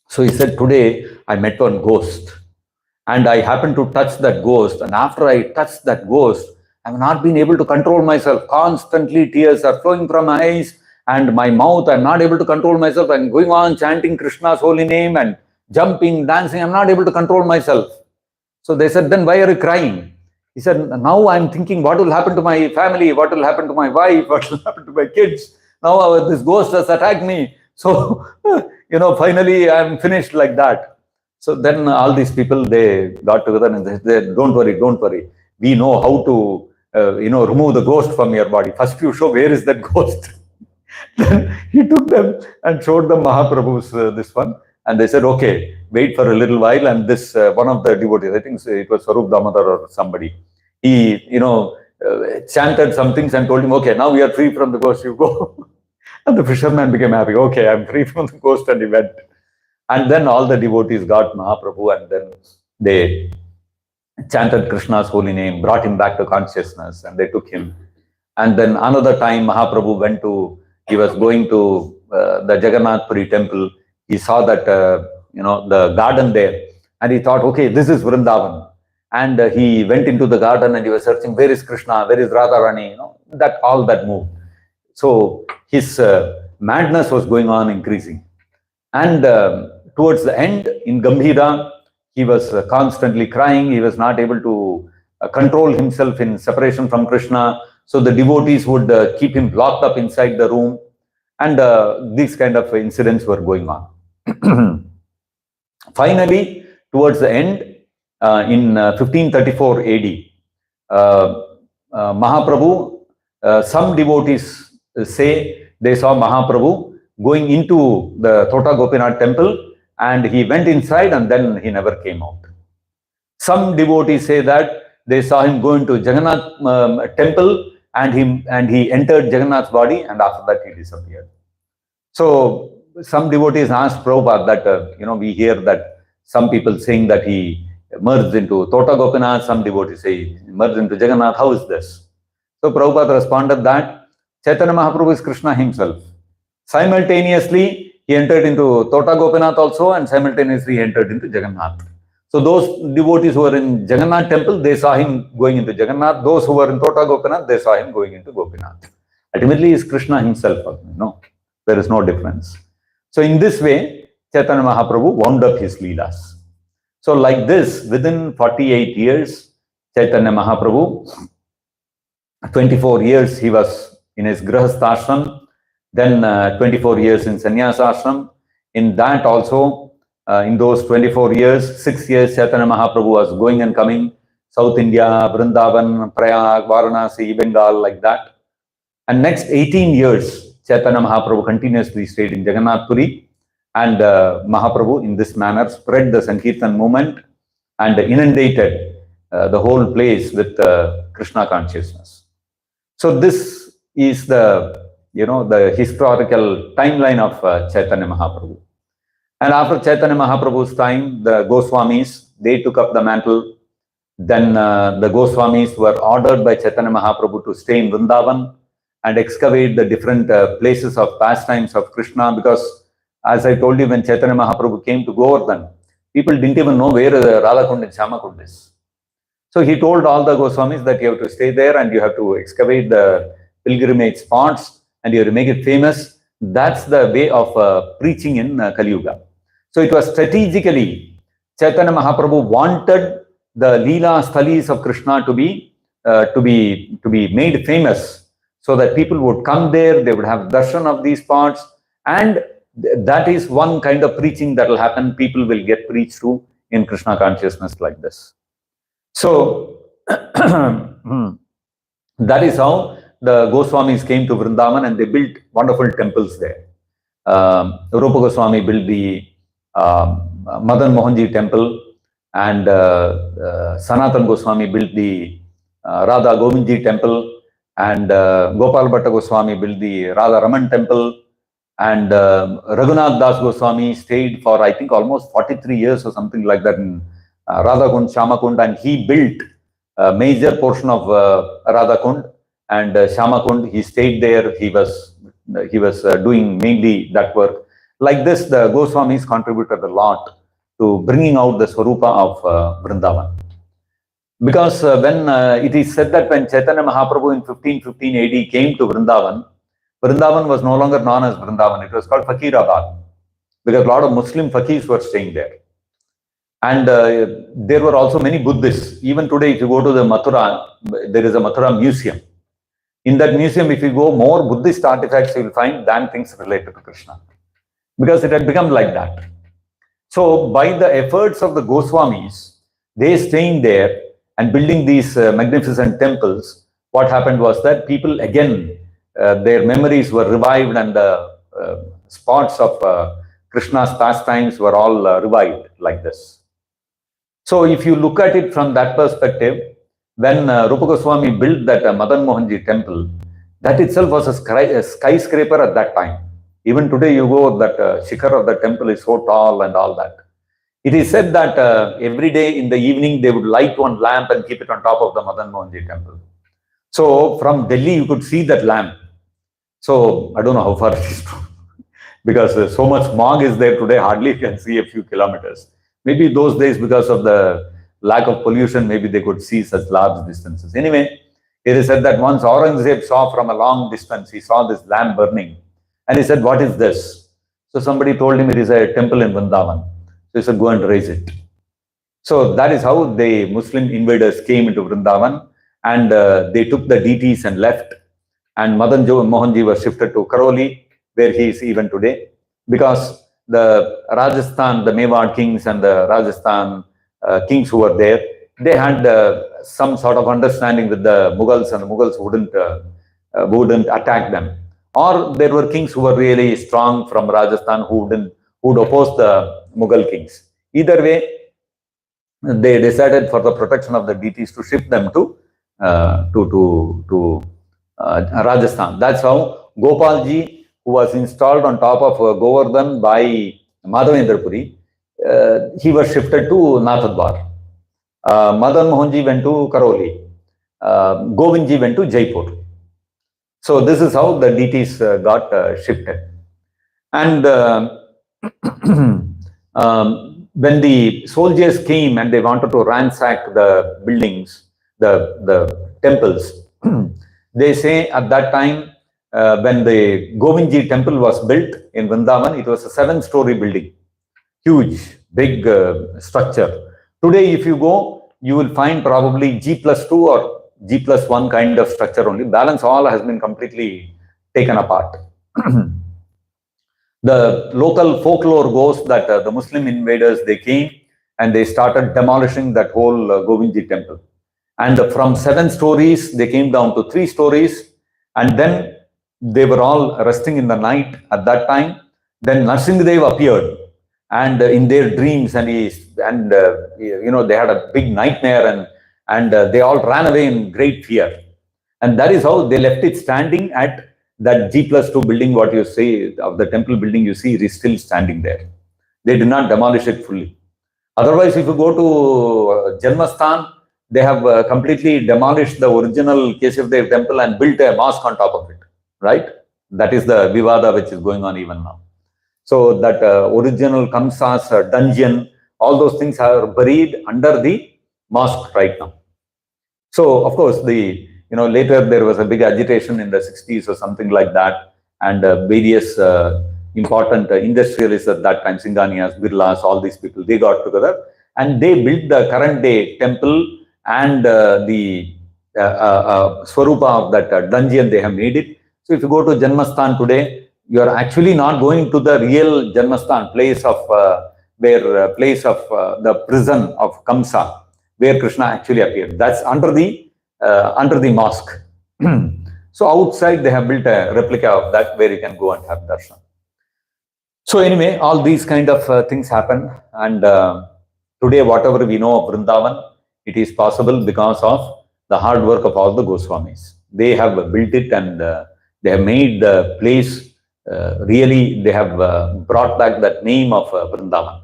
So he said, today I met one ghost, and I happened to touch that ghost. And after I touched that ghost, I have not been able to control myself. Constantly tears are flowing from my eyes and my mouth. I'm not able to control myself. I'm going on chanting Krishna's holy name and jumping, dancing. I'm not able to control myself. So they said, then why are you crying? He said, now I'm thinking, what will happen to my family? What will happen to my wife? What will happen to my kids? Now this ghost has attacked me. So, finally I'm finished like that. So then all these people, they got together and they said, don't worry. We know how to, remove the ghost from your body. First you show where is that ghost. Then he took them and showed them Mahaprabhu's this one. And they said, okay, wait for a little while. And this, one of the devotees, I think it was Swarup Damodar or somebody, he, chanted some things and told him, okay, now we are free from the ghost, you go. And the fisherman became happy. Okay, I'm free from the ghost, and he went. And then all the devotees got Mahaprabhu, and then they chanted Krishna's holy name, brought him back to consciousness, and they took him. And then another time Mahaprabhu he was going to the Jagannath Puri temple. He saw that, the garden there, and he thought, okay, this is Vrindavan. And he went into the garden and he was searching, where is Krishna, where is Radharani, all that moved. So his madness was going on increasing. And towards the end, in Gambhira, he was constantly crying. He was not able to control himself in separation from Krishna. So the devotees would keep him locked up inside the room. And these kind of incidents were going on. Finally, towards the end, in 1534 AD, Mahaprabhu, some devotees say they saw Mahaprabhu going into the Tota Gopinath temple, and he went inside and then he never came out. Some devotees say that they saw him go into Jagannath temple, and he entered Jagannath's body, and after that he disappeared. So some devotees asked Prabhupada that, we hear that some people saying that he merged into Tota Gopinath, some devotees say he merged into Jagannath. How is this? So Prabhupada responded that Chaitanya Mahaprabhu is Krishna himself. Simultaneously, he entered into Tota Gopinath also, and simultaneously he entered into Jagannath. So those devotees who were in Jagannath temple, they saw him going into Jagannath. Those who were in Tota Gopinath, they saw him going into Gopinath. Ultimately, he is Krishna himself. There is no difference. So in this way, Chaitanya Mahaprabhu wound up his leelas. So like this, within 48 years, Chaitanya Mahaprabhu, 24 years he was in his Grihasthashram, then 24 years in Sannyasashram. In that also, in those 24 years, 6 years Chaitanya Mahaprabhu was going and coming, South India, Vrindavan, Prayag, Varanasi, Bengal, like that. And next 18 years, Chaitanya Mahaprabhu continuously stayed in Jagannath Puri, and Mahaprabhu in this manner spread the Sankirtan movement and inundated the whole place with Krishna consciousness. So this is the historical timeline of Chaitanya Mahaprabhu. And after Chaitanya Mahaprabhu's time, the Goswamis, they took up the mantle. Then the Goswamis were ordered by Chaitanya Mahaprabhu to stay in Vrindavan and excavate the different places of pastimes of Krishna, because as I told you, when Chaitanya Mahaprabhu came to Govardhan, people didn't even know where Radha Kund and Shama Kund is. So he told all the Goswamis that you have to stay there and you have to excavate the pilgrimage spots and you have to make it famous. That's the way of preaching in Kali Yuga. So it was strategically, Chaitanya Mahaprabhu wanted the Leela Sthalis of Krishna to be made famous, so that people would come there, they would have darshan of these spots, and that is one kind of preaching that will happen. People will get preached to in Krishna consciousness like this. So that is how the Goswamis came to Vrindavan and they built wonderful temples there. Rupa Goswami built the Madan Mohanji temple, and Sanatan Goswami built the Radha Govindji temple, and Gopal Bhatta Goswami built the Radha Raman temple, and Raghunath Das Goswami stayed for, I think, almost 43 years or something like that in Radha Kund, Shama Kund, and he built a major portion of Radha Kund and Shama Kund. He stayed there. He was doing mainly that work. Like this, the Goswamis contributed a lot to bringing out the Swarupa of Vrindavan. Because when it is said that when Chaitanya Mahaprabhu in 1515 AD came to Vrindavan, Vrindavan was no longer known as Vrindavan. It was called Fakirabad, because a lot of Muslim fakirs were staying there. And there were also many Buddhists. Even today, if you go to the Mathura, there is a Mathura museum. In that museum, if you go, more Buddhist artifacts you will find than things related to Krishna, because it had become like that. So by the efforts of the Goswamis, they staying there and building these magnificent temples, what happened was that people again, their memories were revived, and the spots of Krishna's pastimes were all revived like this. So if you look at it from that perspective, when Rupa Goswami built that Madan Mohanji temple, that itself was a skyscraper at that time. Even today you go, that shikhar of the temple is so tall and all that. It is said that every day in the evening they would light one lamp and keep it on top of the Madan Mohanji temple. So from Delhi you could see that lamp. So I don't know how far it is true, because so much smog is there today, hardly you can see a few kilometers. Maybe those days, because of the lack of pollution, maybe they could see such large distances. Anyway, it is said that once Aurangzeb saw from a long distance, he saw this lamp burning, and he said, "What is this?" So somebody told him it is a temple in Vrindavan. So he said, "Go and raise it." So that is how the Muslim invaders came into Vrindavan, and they took the deities and left. And Madan Mohanji was shifted to Karoli, where he is even today, because the Rajasthan, the Mewar kings and the Rajasthan kings who were there, they had some sort of understanding with the Mughals, and the Mughals wouldn't attack them. Or there were kings who were really strong from Rajasthan who would oppose the Mughal kings. Either way, they decided for the protection of the deities to shift them to Rajasthan. That's how Gopalji, who was installed on top of Govardhan by Madhavendrapuri, he was shifted to Nathadwar. Madan Mohanji went to Karoli. Govindji went to Jaipur. So this is how the deities got shifted. And when the soldiers came and they wanted to ransack the buildings, the temples, they say at that time, when the Govindji temple was built in Vrindavan, it was a 7-story building. Huge, big structure. Today, if you go, you will find probably G+2 or G+1 kind of structure only. Balance all has been completely taken apart. The local folklore goes that the Muslim invaders, they came and they started demolishing that whole Govindji temple. And from 7 stories, they came down to 3 stories. And then they were all resting in the night at that time. Then Narsingadev appeared, and in their dreams, and they had a big nightmare, and they all ran away in great fear. And that is how they left it standing at that G+2 building. What you see of the temple building, you see it is still standing there. They did not demolish it fully. Otherwise, if you go to Janmasthan, they have completely demolished the original Keshavdev temple and built a mosque on top of it, right? That is the Vivada which is going on even now. So that original Kamsa's dungeon, all those things are buried under the mosque right now. So of course, later there was a big agitation in the 60s or something like that, and various important industrialists at that time, Singhanias, Birlas, all these people, they got together and they built the current day temple and the Swarupa of that dungeon, they have made it. So if you go to Janmasthan today, you are actually not going to the real Janmasthan, place of the prison of Kamsa, where Krishna actually appeared. That's under the mosque. So outside they have built a replica of that where you can go and have darshan. So anyway, all these kind of things happen, and today whatever we know of Vrindavan, it is possible because of the hard work of all the Goswamis. They have built it, and they have made the place really, they have brought back that name of Vrindavan.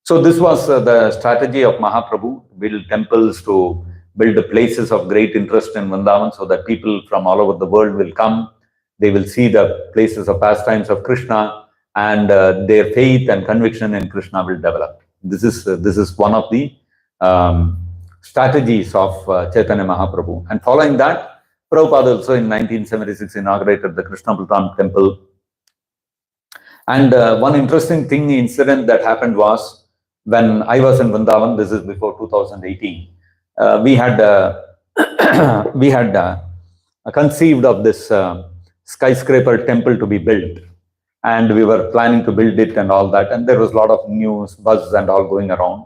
So this was the strategy of Mahaprabhu, build temples, to build places of great interest in Vrindavan, so that people from all over the world will come. They will see the places of pastimes of Krishna, and their faith and conviction in Krishna will develop. This is one of the strategies of Chaitanya Mahaprabhu. And following that, Prabhupada also in 1976 inaugurated the Krishna Pratam temple. And one interesting incident that happened was, when I was in Vrindavan, this is before 2018, we had conceived of this skyscraper temple to be built, and we were planning to build it and all that, and there was a lot of news, buzz and all going around.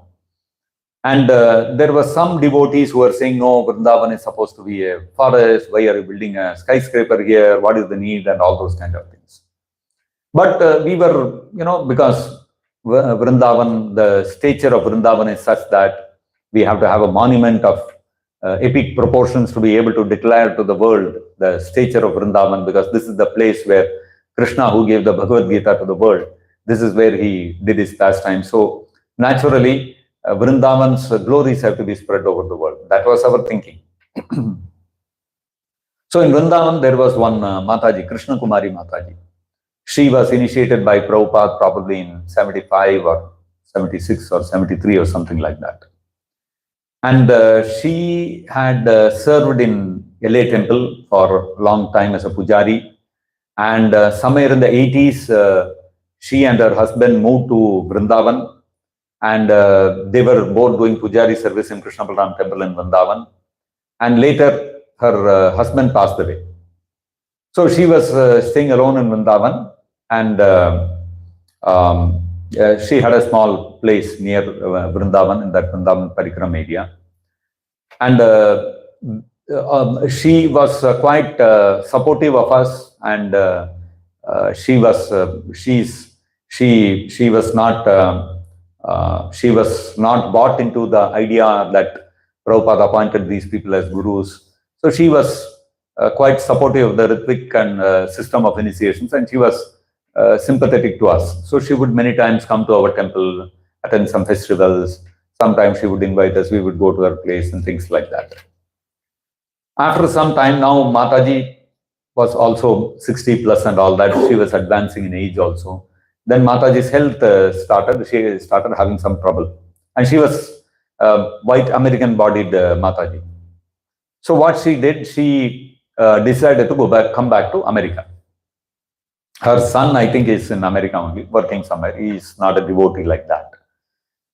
And there were some devotees who were saying, no, Vrindavan is supposed to be a forest, why are you building a skyscraper here, what is the need, and all those kind of things. But we were, because Vrindavan, the stature of Vrindavan is such that we have to have a monument of epic proportions to be able to declare to the world the stature of Vrindavan, because this is the place where Krishna, who gave the Bhagavad Gita to the world, this is where he did his pastime. So naturally, Vrindavan's glories have to be spread over the world. That was our thinking. So in Vrindavan, there was one Mataji, Krishna Kumari Mataji. She was initiated by Prabhupada probably in 75 or 76 or 73 or something like that. And she had served in LA temple for a long time as a pujari. And somewhere in the 80s, she and her husband moved to Vrindavan, and they were both doing pujari service in Krishna Pratam temple in Vrindavan. And later, her husband passed away. So she was staying alone in Vrindavan, and she had a small place near Vrindavan, in that Vrindavan Parikram area. And she was quite supportive of us, and she was not bought into the idea that Prabhupada appointed these people as gurus. So she was quite supportive of the Ritvik and system of initiations, and she was sympathetic to us. So she would many times come to our temple, attend some festivals. Sometimes she would invite us, we would go to her place and things like that. After some time now, Mataji was also 60 plus and all that. She was advancing in age also. Then Mataji's health she started having some trouble. And she was white American-bodied Mataji. So what she did, she decided to come back to America. Her son, I think, is in America only, working somewhere. He is not a devotee like that.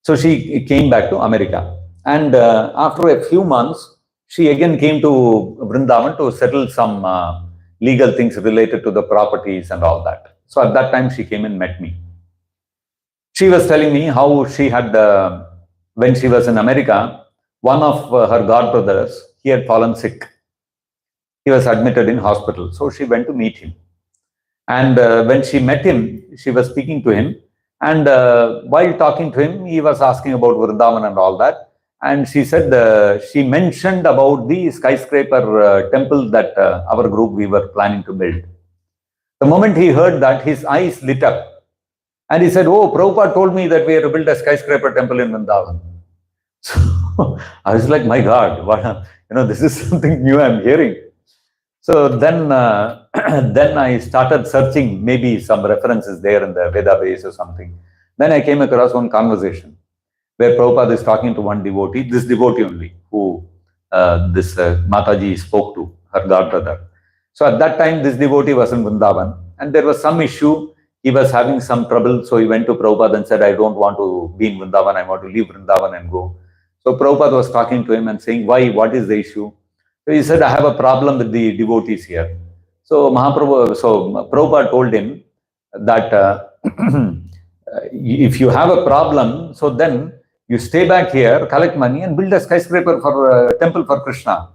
So she came back to America. And after a few months, she again came to Vrindavan to settle some legal things related to the properties and all that. So at that time, she came and met me. She was telling me how she had, when she was in America, one of her godbrothers, he had fallen sick. He was admitted in hospital. So she went to meet him. And when she met him, she was speaking to him. And while talking to him, he was asking about Vrindavan and all that. And she said, she mentioned about the skyscraper temple that our group, we were planning to build. The moment he heard that, his eyes lit up. And he said, oh, Prabhupada told me that we have to build a skyscraper temple in Vrindavan. I was like, my God, what, this is something new I'm hearing. So then, then I started searching maybe some references there in the Veda base or something. Then I came across one conversation where Prabhupada is talking to one devotee, this devotee only, who this Mataji spoke to, her godbrother. So at that time, this devotee was in Vrindavan, and there was some issue. He was having some trouble, so he went to Prabhupada and said, I don't want to be in Vrindavan, I want to leave Vrindavan and go. So Prabhupada was talking to him and saying, why, what is the issue? So he said, I have a problem with the devotees here. So Prabhupada told him that if you have a problem, so then you stay back here, collect money and build a skyscraper for temple for Krishna.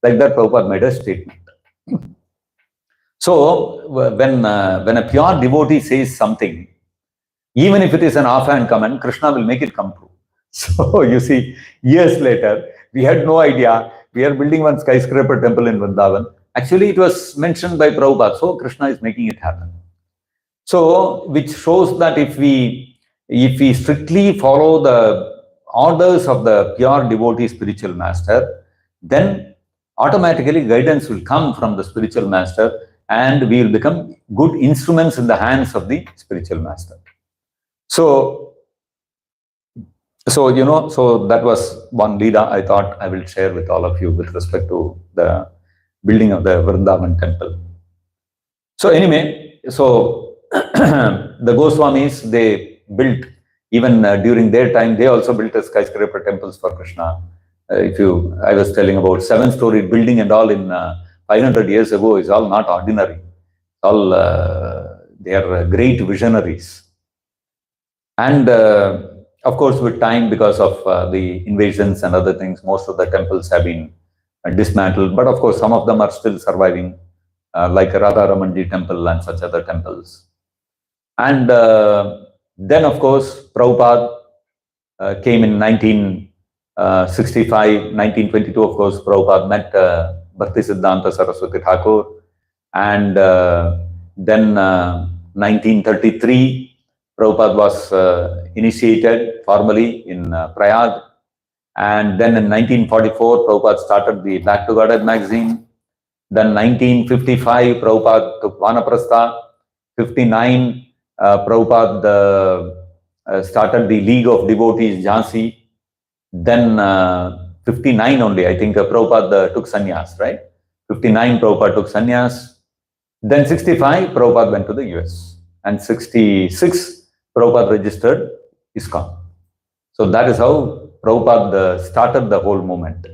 Like that, Prabhupada made a statement. So when a pure devotee says something, even if it is an offhand comment, Krishna will make it come true. So you see, years later, we had no idea. We are building one skyscraper temple in Vrindavan. Actually, it was mentioned by Prabhupada. So Krishna is making it happen. So, which shows that if we strictly follow the orders of the pure devotee spiritual master, then automatically guidance will come from the spiritual master, and we will become good instruments in the hands of the spiritual master. So that was one Leela I thought I will share with all of you with respect to the building of the Vrindavan temple. So anyway, so the Goswamis, they built, even during their time, they also built a skyscraper temples for Krishna. I was telling about 7-story building and all in 500 years ago is all not ordinary. All they are great visionaries. And of course, with time, because of the invasions and other things, most of the temples have been dismantled. But of course, some of them are still surviving, like Radha Ramanji temple and such other temples. And then, of course, Prabhupada came in 1965, 1922, of course, Prabhupada met Bhakti Siddhanta Saraswati Thakur. And then 1933, Prabhupada was initiated formally in Prayag. And then in 1944, Prabhupada started the Back to Godhead magazine. Then 1955, Prabhupada took Vanaprastha. 59, Prabhupada started the League of Devotees, Jhansi. Then 59 only, I think, Prabhupada took sannyas, right? 59, Prabhupada took sannyas. Then 65, Prabhupada went to the US. And 66, Prabhupada registered ISKCON. So that is how Prabhupada started the whole movement.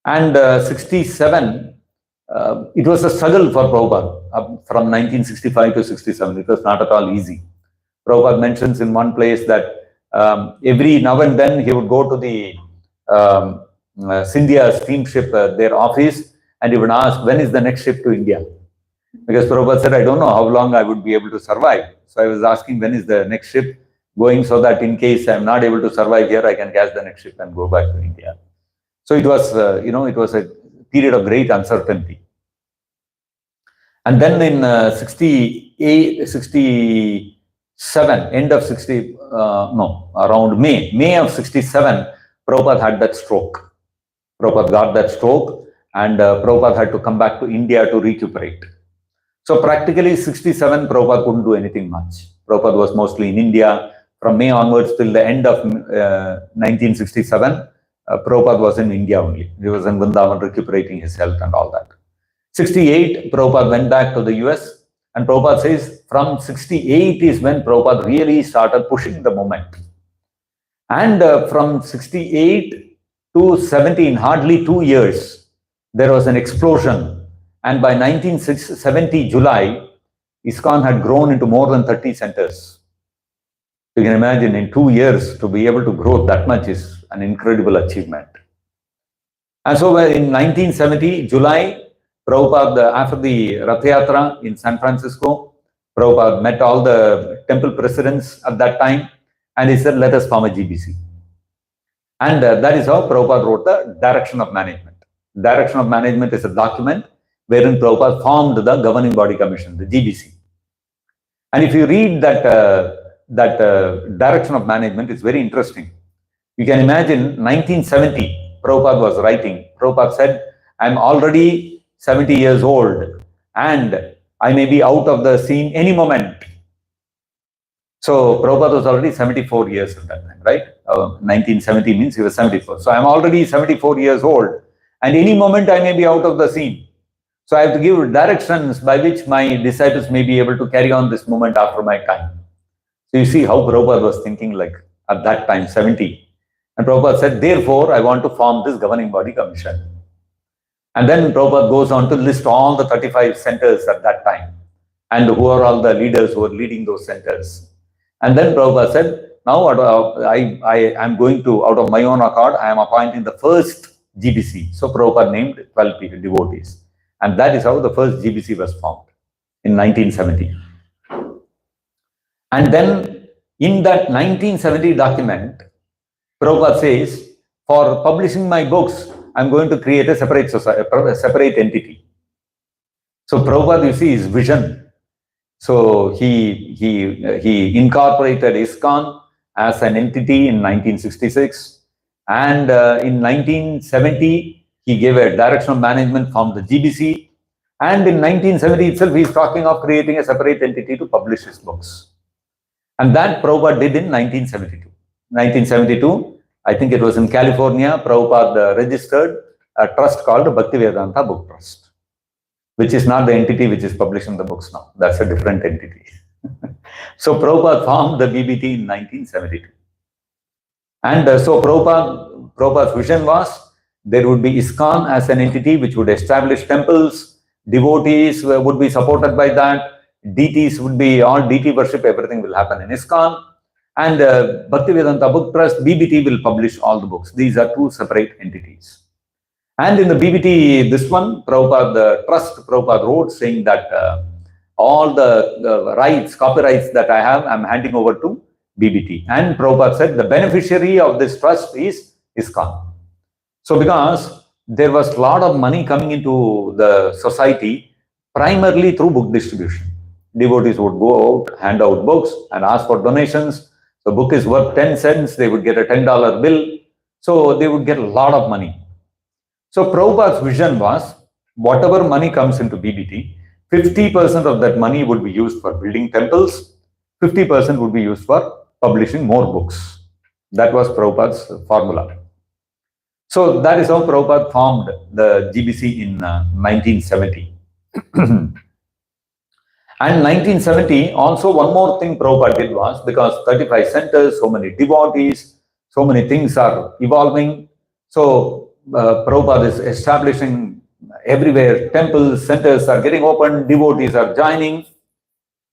And 67, it was a struggle for Prabhupada from 1965 to 67. It was not at all easy. Prabhupada mentions in one place that every now and then he would go to the Scindia steamship, their office, and he would ask, when is the next ship to India? Because Prabhupada said, I don't know how long I would be able to survive. So I was asking, when is the next ship going, so that in case I'm not able to survive here, I can catch the next ship and go back to India. So it was, it was a period of great uncertainty. And then in 67, end of 60, around May of 67, Prabhupada had that stroke. Prabhupada got that stroke, and Prabhupada had to come back to India to recuperate. So practically 67, Prabhupada couldn't do anything much. Prabhupada was mostly in India. From May onwards till the end of 1967, Prabhupada was in India only. He was in Vrindavan recuperating his health and all that. 68, Prabhupada went back to the US, and Prabhupada says from 68 is when Prabhupada really started pushing the movement. And from 68 to 17, hardly 2 years, there was an explosion. And by 1970 July, ISKCON had grown into more than 30 centers. You can imagine in 2 years to be able to grow that much is an incredible achievement. And so in 1970 July, Prabhupada, after the Rath Yatra in San Francisco, Prabhupada met all the temple presidents at that time, and he said, let us form a GBC. And that is how Prabhupada wrote the Direction of Management. Direction of Management is a document wherein Prabhupada formed the Governing Body Commission, the GBC. And if you read that Direction of Management, it's very interesting. You can imagine 1970, Prabhupada was writing. Prabhupada said, I'm already 70 years old and I may be out of the scene any moment. So Prabhupada was already 74 years at that time, right? 1970 means he was 74. So I'm already 74 years old and any moment I may be out of the scene. So I have to give directions by which my disciples may be able to carry on this movement after my time. So you see how Prabhupada was thinking like at that time, 70. And Prabhupada said, therefore, I want to form this governing body commission. And then Prabhupada goes on to list all the 35 centers at that time and who are all the leaders who are leading those centers. And then Prabhupada said, now I am going to, out of my own accord, I am appointing the first GBC. So Prabhupada named 12 people, devotees. And that is how the first GBC was formed in 1970. And then in that 1970 document, Prabhupada says, for publishing my books, I'm going to create a separate society, a separate entity. So Prabhupada, you see, his vision. So he incorporated ISKCON as an entity in 1966. And in 1970, he gave a direction of management from the GBC. And in 1970 itself, he's talking of creating a separate entity to publish his books. And that Prabhupada did in 1972. 1972, I think it was in California, Prabhupada registered a trust called Bhaktivedanta Book Trust, which is not the entity which is publishing the books now. That's a different entity. So Prabhupada formed the BBT in 1972. And so Prabhupada's vision was there would be ISKCON as an entity which would establish temples, devotees would be supported by that, deities would be, all deity worship, everything will happen in ISKCON. And Bhaktivedanta Book Trust, BBT will publish all the books. These are two separate entities. And in the BBT, this one, Prabhupada wrote saying that all the rights, copyrights that I have, I'm handing over to BBT. And Prabhupada said the beneficiary of this trust is ISKCON. So because there was a lot of money coming into the society, primarily through book distribution. Devotees would go out, hand out books and ask for donations. The book is worth 10 cents, they would get a $10 bill. So they would get a lot of money. So Prabhupada's vision was, whatever money comes into BBT, 50% of that money would be used for building temples, 50% would be used for publishing more books. That was Prabhupada's formula. So that is how Prabhupada formed the GBC in 1970. And 1970, also one more thing Prabhupada did was, because 35 centers, so many devotees, so many things are evolving. So Prabhupada is establishing everywhere, temples, centers are getting opened, devotees are joining.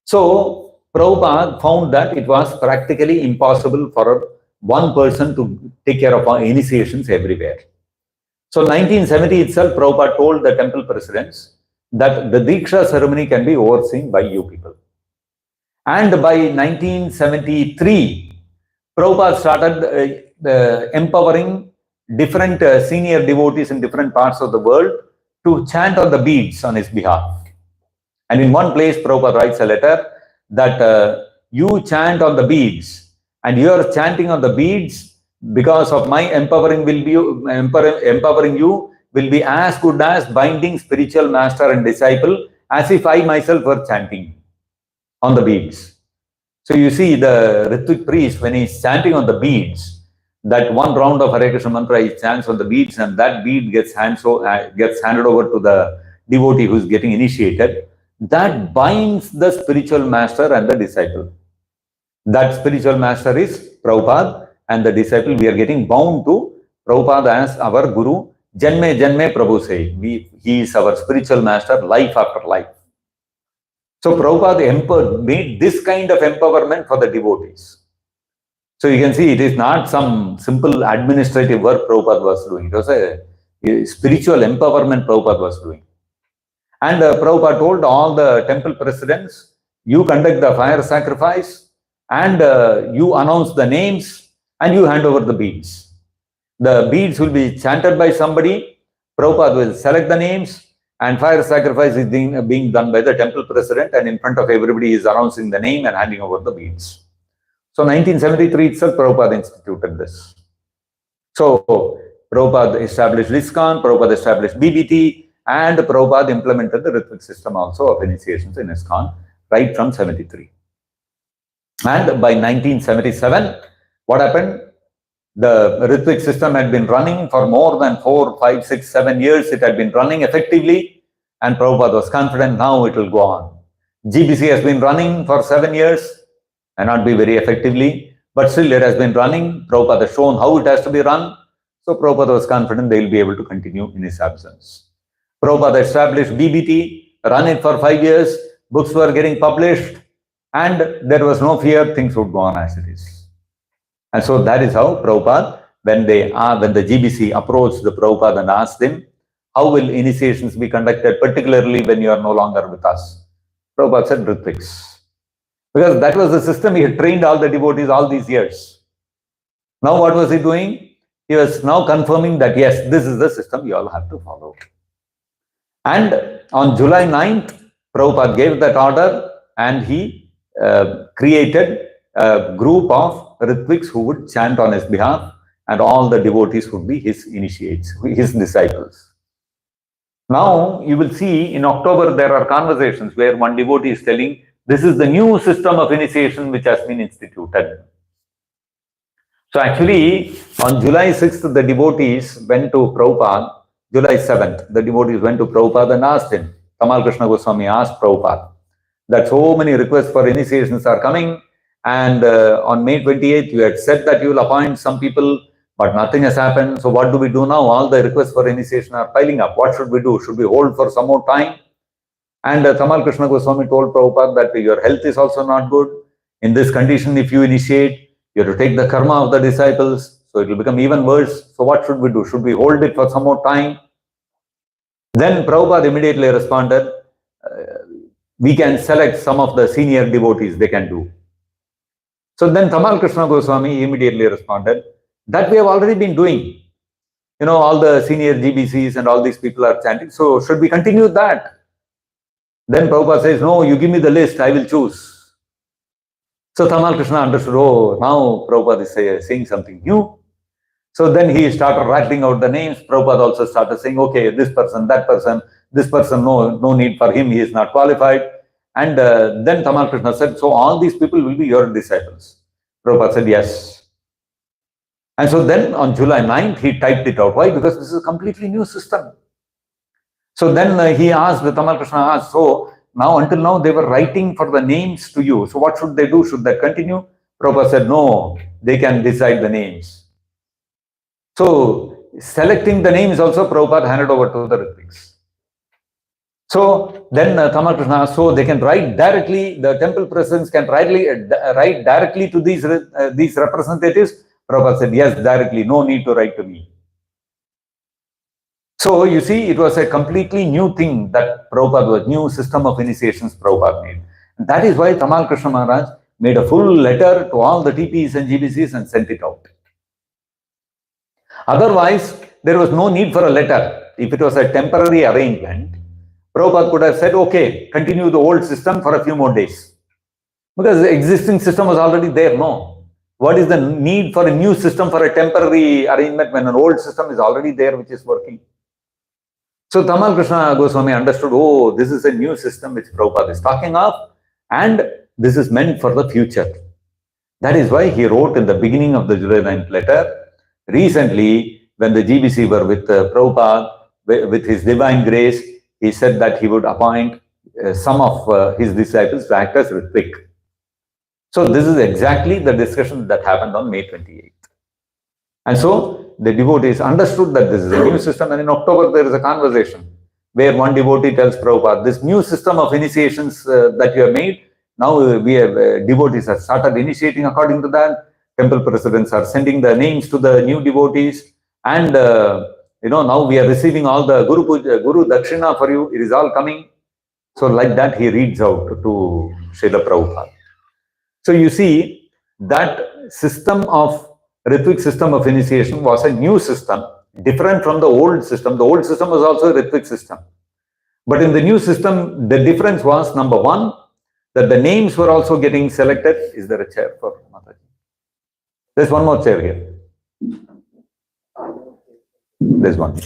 So Prabhupada found that it was practically impossible for one person to take care of our initiations everywhere. So 1970 itself, Prabhupada told the temple presidents that the Diksha ceremony can be overseen by you people. And by 1973, Prabhupada started empowering different senior devotees in different parts of the world to chant on the beads on his behalf. And in one place, Prabhupada writes a letter that you chant on the beads, and you are chanting on the beads because of my empowering you will be as good as binding spiritual master and disciple, as if I myself were chanting on the beads. So you see the Ritvik priest, when he is chanting on the beads, that one round of Hare Krishna mantra he chants on the beads, and that bead gets handed over to the devotee who is getting initiated. That binds the spiritual master and the disciple. That spiritual master is Prabhupada, and the disciple, we are getting bound to Prabhupada as our Guru. Janme Janme Prabhu say, he is our spiritual master, life after life. So Prabhupada made this kind of empowerment for the devotees. So you can see it is not some simple administrative work Prabhupada was doing. It was a spiritual empowerment Prabhupada was doing. And Prabhupada told all the temple presidents, you conduct the fire sacrifice and you announce the names and you hand over the beads. The beads will be chanted by somebody, Prabhupada will select the names, and fire sacrifice is being done by the temple president, and in front of everybody is announcing the name and handing over the beads. So 1973 itself, Prabhupada instituted this. So Prabhupada established ISKCON, Prabhupada established BBT, and Prabhupada implemented the Ritvik system also of initiations in ISKCON right from 73. And by 1977, what happened? The Ritvik system had been running for more than 4, 5, 6, 7 years. It had been running effectively, and Prabhupada was confident now it will go on. GBC has been running for 7 years and not be very effectively, but still it has been running. Prabhupada has shown how it has to be run. So Prabhupada was confident they will be able to continue in his absence. Prabhupada established BBT, run it for 5 years, books were getting published, and there was no fear things would go on as it is. And so that is how Prabhupada, when the GBC approached the Prabhupada and asked him, how will initiations be conducted, particularly when you are no longer with us? Prabhupada said, Ritviks. Because that was the system he had trained all the devotees all these years. Now what was he doing? He was now confirming that yes, this is the system you all have to follow. And on July 9th, Prabhupada gave that order and he created a group of Ritviks who would chant on his behalf, and all the devotees would be his initiates, his disciples. Now you will see in October there are conversations where one devotee is telling, this is the new system of initiation which has been instituted. So actually on July 6th the devotees went to Prabhupada, July 7th the devotees went to Prabhupada and asked him, Tamal Krishna Goswami asked Prabhupada that so many requests for initiations are coming, and on May 28th you had said that you will appoint some people, but nothing has happened. So what do we do now? All the requests for initiation are piling up. What should we do? Should we hold for some more time? And Tamal Krishna Goswami told Prabhupada that your health is also not good. In this condition, if you initiate, you have to take the karma of the disciples, so it will become even worse. So what should we do? Should we hold it for some more time? Then Prabhupada immediately responded, we can select some of the senior devotees, they can do. So then Tamal Krishna Goswami immediately responded, that we have already been doing. You know, all the senior GBCs and all these people are chanting, so should we continue that? Then Prabhupada says, no, you give me the list, I will choose. So Tamal Krishna understood, oh, now Prabhupada is saying something new. So then he started rattling out the names. Prabhupada also started saying, okay, this person, no need for him, he is not qualified. And then Tamal Krishna said, so all these people will be your disciples. Prabhupada said, yes. And so then on July 9th, he typed it out. Why? Because this is a completely new system. So then he asked, Tamal Krishna asked, so now until now they were writing for the names to you. So what should they do? Should that continue? Prabhupada said, no, they can decide the names. So selecting the names also Prabhupada handed over to the Ritviks. So then Tamal Krishna asked, so they can write directly, the temple presidents can write directly to these representatives? Prabhupada said, yes, directly, no need to write to me. So you see, it was a completely new thing that Prabhupada was, new system of initiations Prabhupada made. And that is why Tamal Krishna Maharaj made a full letter to all the TPs and GBCs and sent it out. Otherwise, there was no need for a letter. If it was a temporary arrangement, Prabhupada could have said, okay, continue the old system for a few more days. Because the existing system was already there, no. What is the need for a new system for a temporary arrangement when an old system is already there which is working? So Tamal Krishna Goswami understood, oh, this is a new system which Prabhupada is talking of, and this is meant for the future. That is why he wrote in the beginning of the July 9th letter, recently when the GBC were with Prabhupada, with his divine grace, he said that he would appoint some of his disciples to act as Ritvik. So this is exactly the discussion that happened on May 28th. And so the devotees understood that this is a new system, and in October there is a conversation where one devotee tells Prabhupada, this new system of initiations that you have made, now we have devotees have started initiating according to that. Temple presidents are sending the names to the new devotees, and now we are receiving all the Guru Dakshina for you. It is all coming. So like that he reads out to Srila Prabhupada. So you see that system of Ritvik system of initiation was a new system, different from the old system. The old system was also a Ritvik system. But in the new system, the difference was, number one, that the names were also getting selected. Is there a chair for Mataji? There's one more chair here. There's one.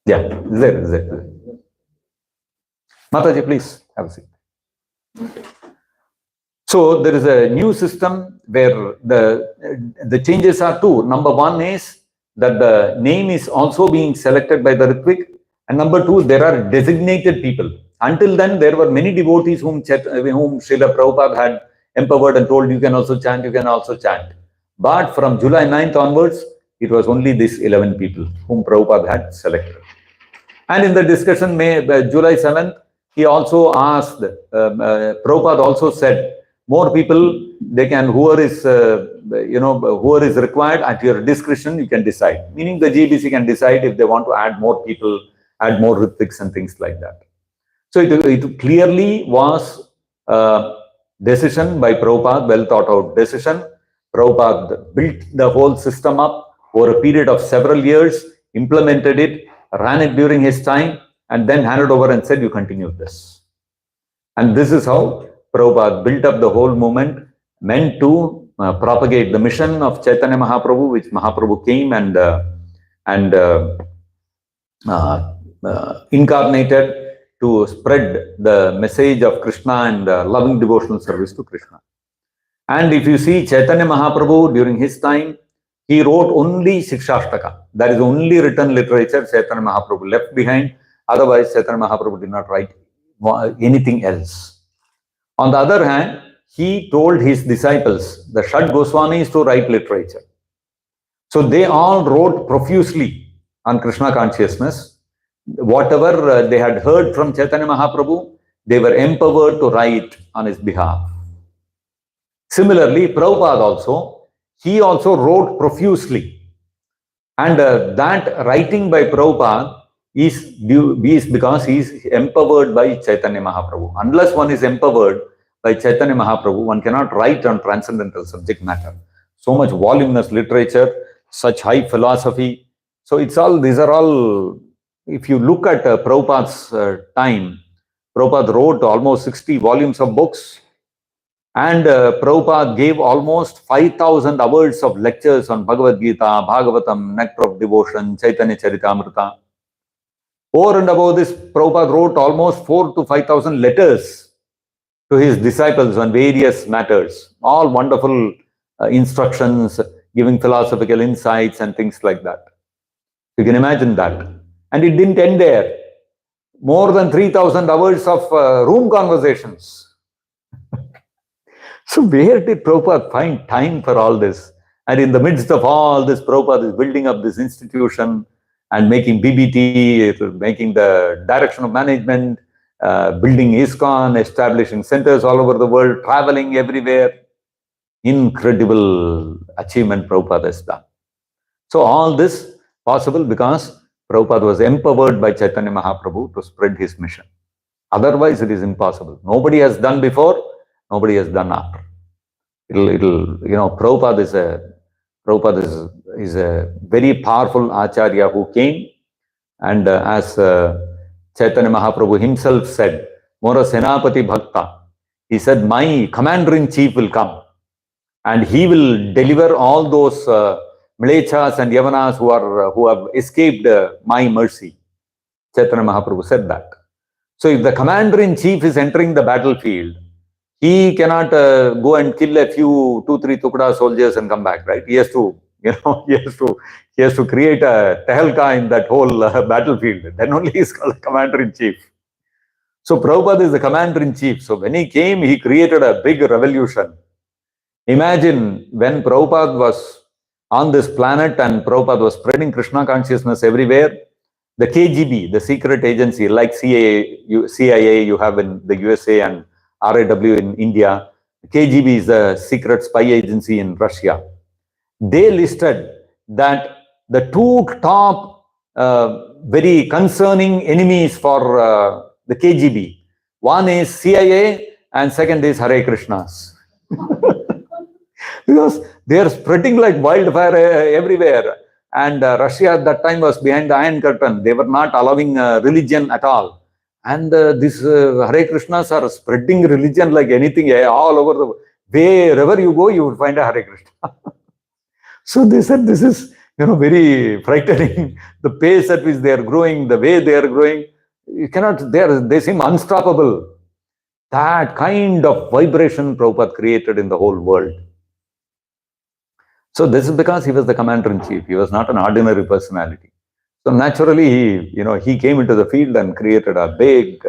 Yeah, there. Mataji, please have a seat. So there is a new system where the changes are two. Number one is that the name is also being selected by the Ritvik, and number two, there are designated people. Until then, there were many devotees whom Srila Prabhupada had empowered and told, you can also chant, you can also chant. But from July 9th onwards, it was only these 11 people whom Prabhupada had selected. And in the discussion, July 7th, he also asked, Prabhupada also said, more people, they can, whoever is required at your discretion, you can decide. Meaning the GBC can decide if they want to add more people, add more Ritviks and things like that. So it clearly was a decision by Prabhupada, well thought out decision. Prabhupada built the whole system up over a period of several years, implemented it, ran it during his time, and then handed over and said, you continue this. And this is how Prabhupada built up the whole movement, meant to propagate the mission of Chaitanya Mahaprabhu, which Mahaprabhu came and incarnated to spread the message of Krishna and loving devotional service to Krishna. And if you see Chaitanya Mahaprabhu during his time, he wrote only Shikshashtaka. That is only written literature Chaitanya Mahaprabhu left behind. Otherwise, Chaitanya Mahaprabhu did not write anything else. On the other hand, he told his disciples, the Shad Goswamis, to write literature. So they all wrote profusely on Krishna consciousness. Whatever they had heard from Chaitanya Mahaprabhu, they were empowered to write on his behalf. Similarly, Prabhupada also, he also wrote profusely. And that writing by Prabhupada is because he is empowered by Chaitanya Mahaprabhu. Unless one is empowered by Chaitanya Mahaprabhu, one cannot write on transcendental subject matter. So much voluminous literature, such high philosophy. So it's all, these are all, if you look at Prabhupada's time, Prabhupada wrote almost 60 volumes of books, and Prabhupada gave almost 5,000 hours of lectures on Bhagavad Gita, Bhagavatam, Nectar of Devotion, Chaitanya Charitamrita. Over and above this, Prabhupada wrote almost 4,000 to 5,000 letters to his disciples on various matters, all wonderful instructions, giving philosophical insights and things like that. You can imagine that. And it didn't end there. More than 3,000 hours of room conversations. So where did Prabhupada find time for all this? And in the midst of all this, Prabhupada is building up this institution and making BBT, making the direction of management, building ISKCON, establishing centers all over the world, traveling everywhere. Incredible achievement Prabhupada has done. So all this possible because Prabhupada was empowered by Chaitanya Mahaprabhu to spread his mission. Otherwise, it is impossible. Nobody has done before, nobody has done after. Prabhupada is a very powerful acharya who came, and as Chaitanya Mahaprabhu himself said, Mora Senapati Bhakta, he said, my commander-in-chief will come and he will deliver all those Mlechas and Yavanas who have escaped my mercy. Chaitanya Mahaprabhu said that. So if the commander-in-chief is entering the battlefield, he cannot go and kill a few 2-3 Tukda soldiers and come back, right? He has to, he has to create a tehelka in that whole battlefield. Then only he is called commander-in-chief. So Prabhupada is the commander-in-chief. So when he came, he created a big revolution. Imagine when Prabhupada was on this planet and Prabhupada was spreading Krishna consciousness everywhere, the KGB, the secret agency like CIA you have in the USA and RAW in India, KGB is the secret spy agency in Russia. They listed that the two top very concerning enemies for the KGB, one is CIA and second is Hare Krishnas. Because they are spreading like wildfire everywhere. And Russia at that time was behind the Iron Curtain. They were not allowing religion at all. And these Hare Krishnas are spreading religion like anything all over the world. Wherever you go, you will find a Hare Krishna. So they said this is, very frightening. The pace at which they are growing, the way they are growing, you cannot, they seem unstoppable. That kind of vibration Prabhupada created in the whole world. So this is because he was the commander-in-chief. He was not an ordinary personality. So naturally, he came into the field and created a big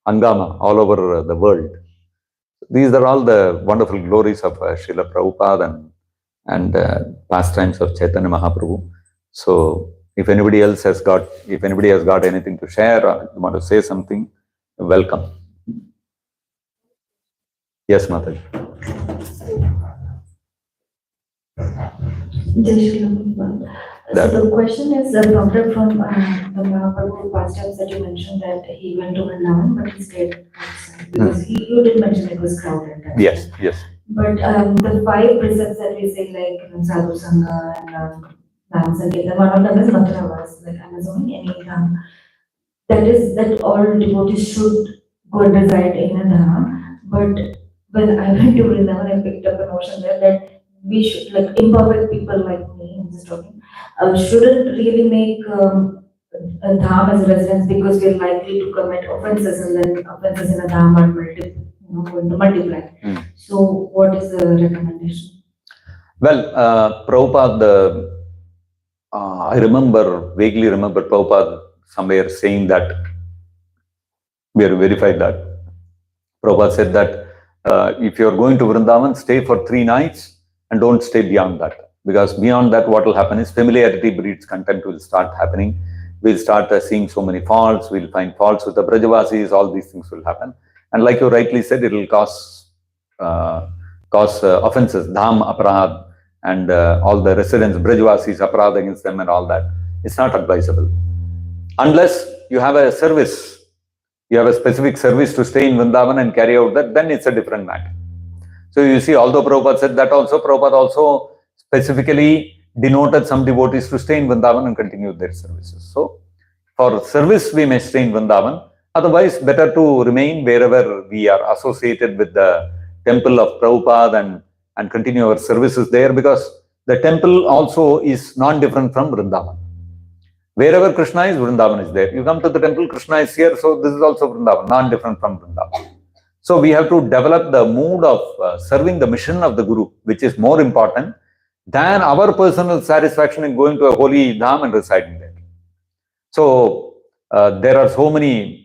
hangama all over the world. These are all the wonderful glories of Srila Prabhupada and pastimes of Chaitanya Mahaprabhu. So if anybody has got anything to share or you want to say something, welcome. Yes, Mataji. So the question is prompted from the Mahaprabhu pastimes that you mentioned, that he went to Vrindavan, but he stayed outside because you did mention it was crowded. Yes. But the 5 precepts that we say, like sadhu sangha and dance and kirtan, one of them is matravas, like Amazon, any dham. That all devotees should go and reside in a dham. But when I went to Vrindavan, I picked up a notion there that we should, like imperfect people like me, I'm just talking, shouldn't really make a dham as a residence, because we're likely to commit offenses, and then offenses in a dham are going to multiply. So what is the recommendation? Well, Prabhupada, I vaguely remember Prabhupada somewhere saying that, we have verified that. Prabhupada said that if you are going to Vrindavan, stay for 3 nights and don't stay beyond that. Because beyond that, what will happen is familiarity breeds contempt will start happening. We'll start seeing so many faults, we'll find faults with the Brajavasis, all these things will happen. And like you rightly said, it will cause offenses, dham, aparad, and all the residents, Brajavasis, aparad against them and all that. It's not advisable. Unless you have a service, you have a specific service to stay in Vrindavan and carry out that, then it's a different matter. So you see, although Prabhupada said that also, Prabhupada also specifically denoted some devotees to stay in Vrindavan and continue their services. So for service, we may stay in Vrindavan. Otherwise, better to remain wherever we are associated with the temple of Prabhupada and continue our services there, because the temple also is non-different from Vrindavan. Wherever Krishna is, Vrindavan is there. You come to the temple, Krishna is here, so this is also Vrindavan, non-different from Vrindavan. So we have to develop the mood of serving the mission of the Guru, which is more important than our personal satisfaction in going to a holy dham and residing there. So there are so many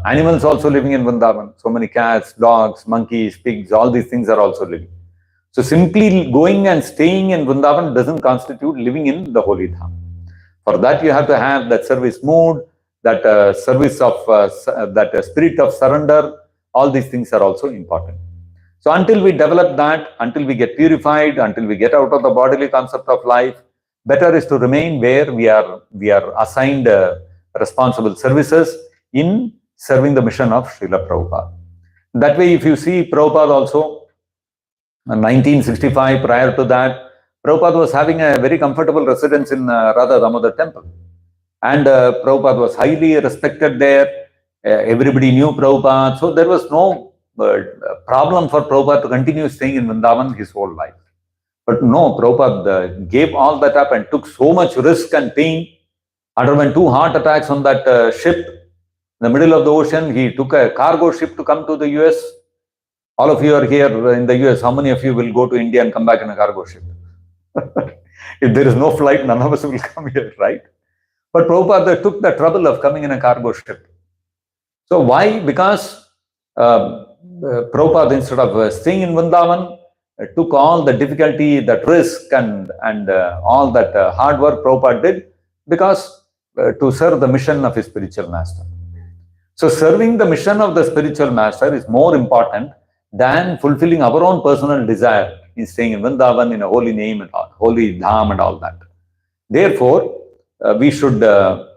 animals also living in Vrindavan, so many cats, dogs, monkeys, pigs, all these things are also living. So simply going and staying in Vrindavan doesn't constitute living in the holy dham. For that, you have to have that service mood, that service of that spirit of surrender. All these things are also important. So until we develop that, until we get purified, until we get out of the bodily concept of life, better is to remain where we are assigned responsible services in serving the mission of Srila Prabhupada. That way, if you see Prabhupada also, in 1965, prior to that, Prabhupada was having a very comfortable residence in Radha Damodar temple. And Prabhupada was highly respected there. Everybody knew Prabhupada. So there was no problem for Prabhupada to continue staying in Vrindavan his whole life. But no, Prabhupada gave all that up and took so much risk and pain. Underwent 2 heart attacks on that ship in the middle of the ocean. He took a cargo ship to come to the US. All of you are here in the US. How many of you will go to India and come back in a cargo ship? If there is no flight, none of us will come here, right? But Prabhupada took the trouble of coming in a cargo ship. So why? Because Prabhupada, instead of staying in Vrindavan, took all the difficulty, that risk and all that hard work Prabhupada did, because to serve the mission of his spiritual master. So serving the mission of the spiritual master is more important than fulfilling our own personal desire in staying in Vrindavan, in a holy name and holy dham and all that. Therefore, we should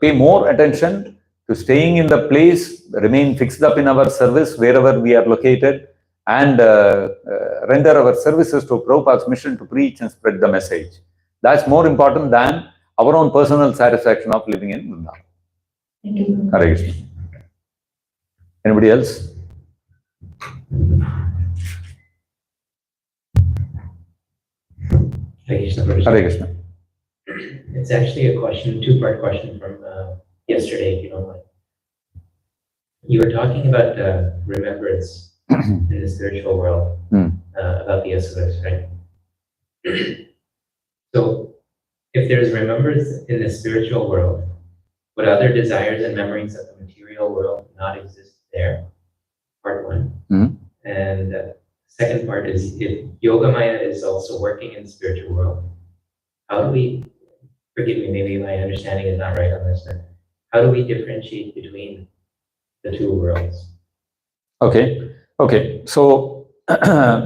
pay more attention to staying in the place, remain fixed up in our service wherever we are located, and render our services to Prabhupada's mission to preach and spread the message. That's more important than our own personal satisfaction of living in Vrindavan. Thank you. Hare Krishna. Anybody else? Hare Krishna. It's actually a question, two-part question from yesterday, if you don't mind. You were talking about remembrance in the spiritual world, about the asuras, right? So, if there's remembrance in the spiritual world, would other desires and memories of the material world not exist there? Part one. And second part is, if Yogamaya is also working in the spiritual world, how do we, forgive me, maybe my understanding is not right on this, but how do we differentiate between the two worlds? Okay. So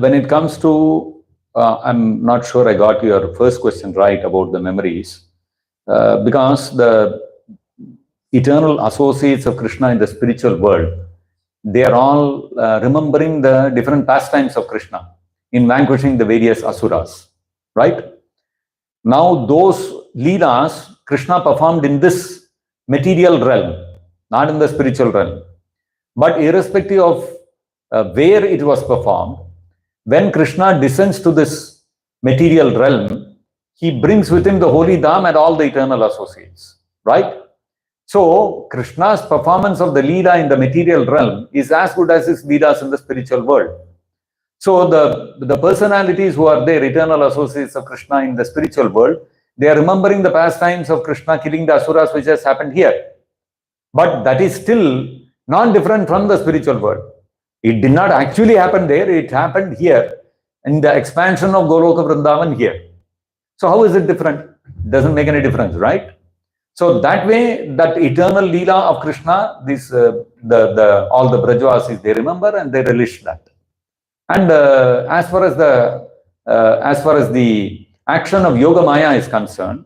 when it comes to, I'm not sure I got your first question right about the memories, because the eternal associates of Krishna in the spiritual world, they are all remembering the different pastimes of Krishna in vanquishing the various asuras, right? Now those leelas Krishna performed in this material realm, not in the spiritual realm. But irrespective of where it was performed, when Krishna descends to this material realm, he brings with him the holy dham and all the eternal associates, right? So Krishna's performance of the leela in the material realm is as good as his leelas in the spiritual world. So the personalities who are there, eternal associates of Krishna in the spiritual world, they are remembering the pastimes of Krishna killing the asuras which has happened here. But that is still not different from the spiritual world. It did not actually happen there, it happened here in the expansion of Goloka Vrindavan here. So how is it different? It doesn't make any difference, right? So that way, that eternal leela of Krishna, this all the Brajavasis, they remember and they relish that. And as far as the action of Yogamaya is concerned,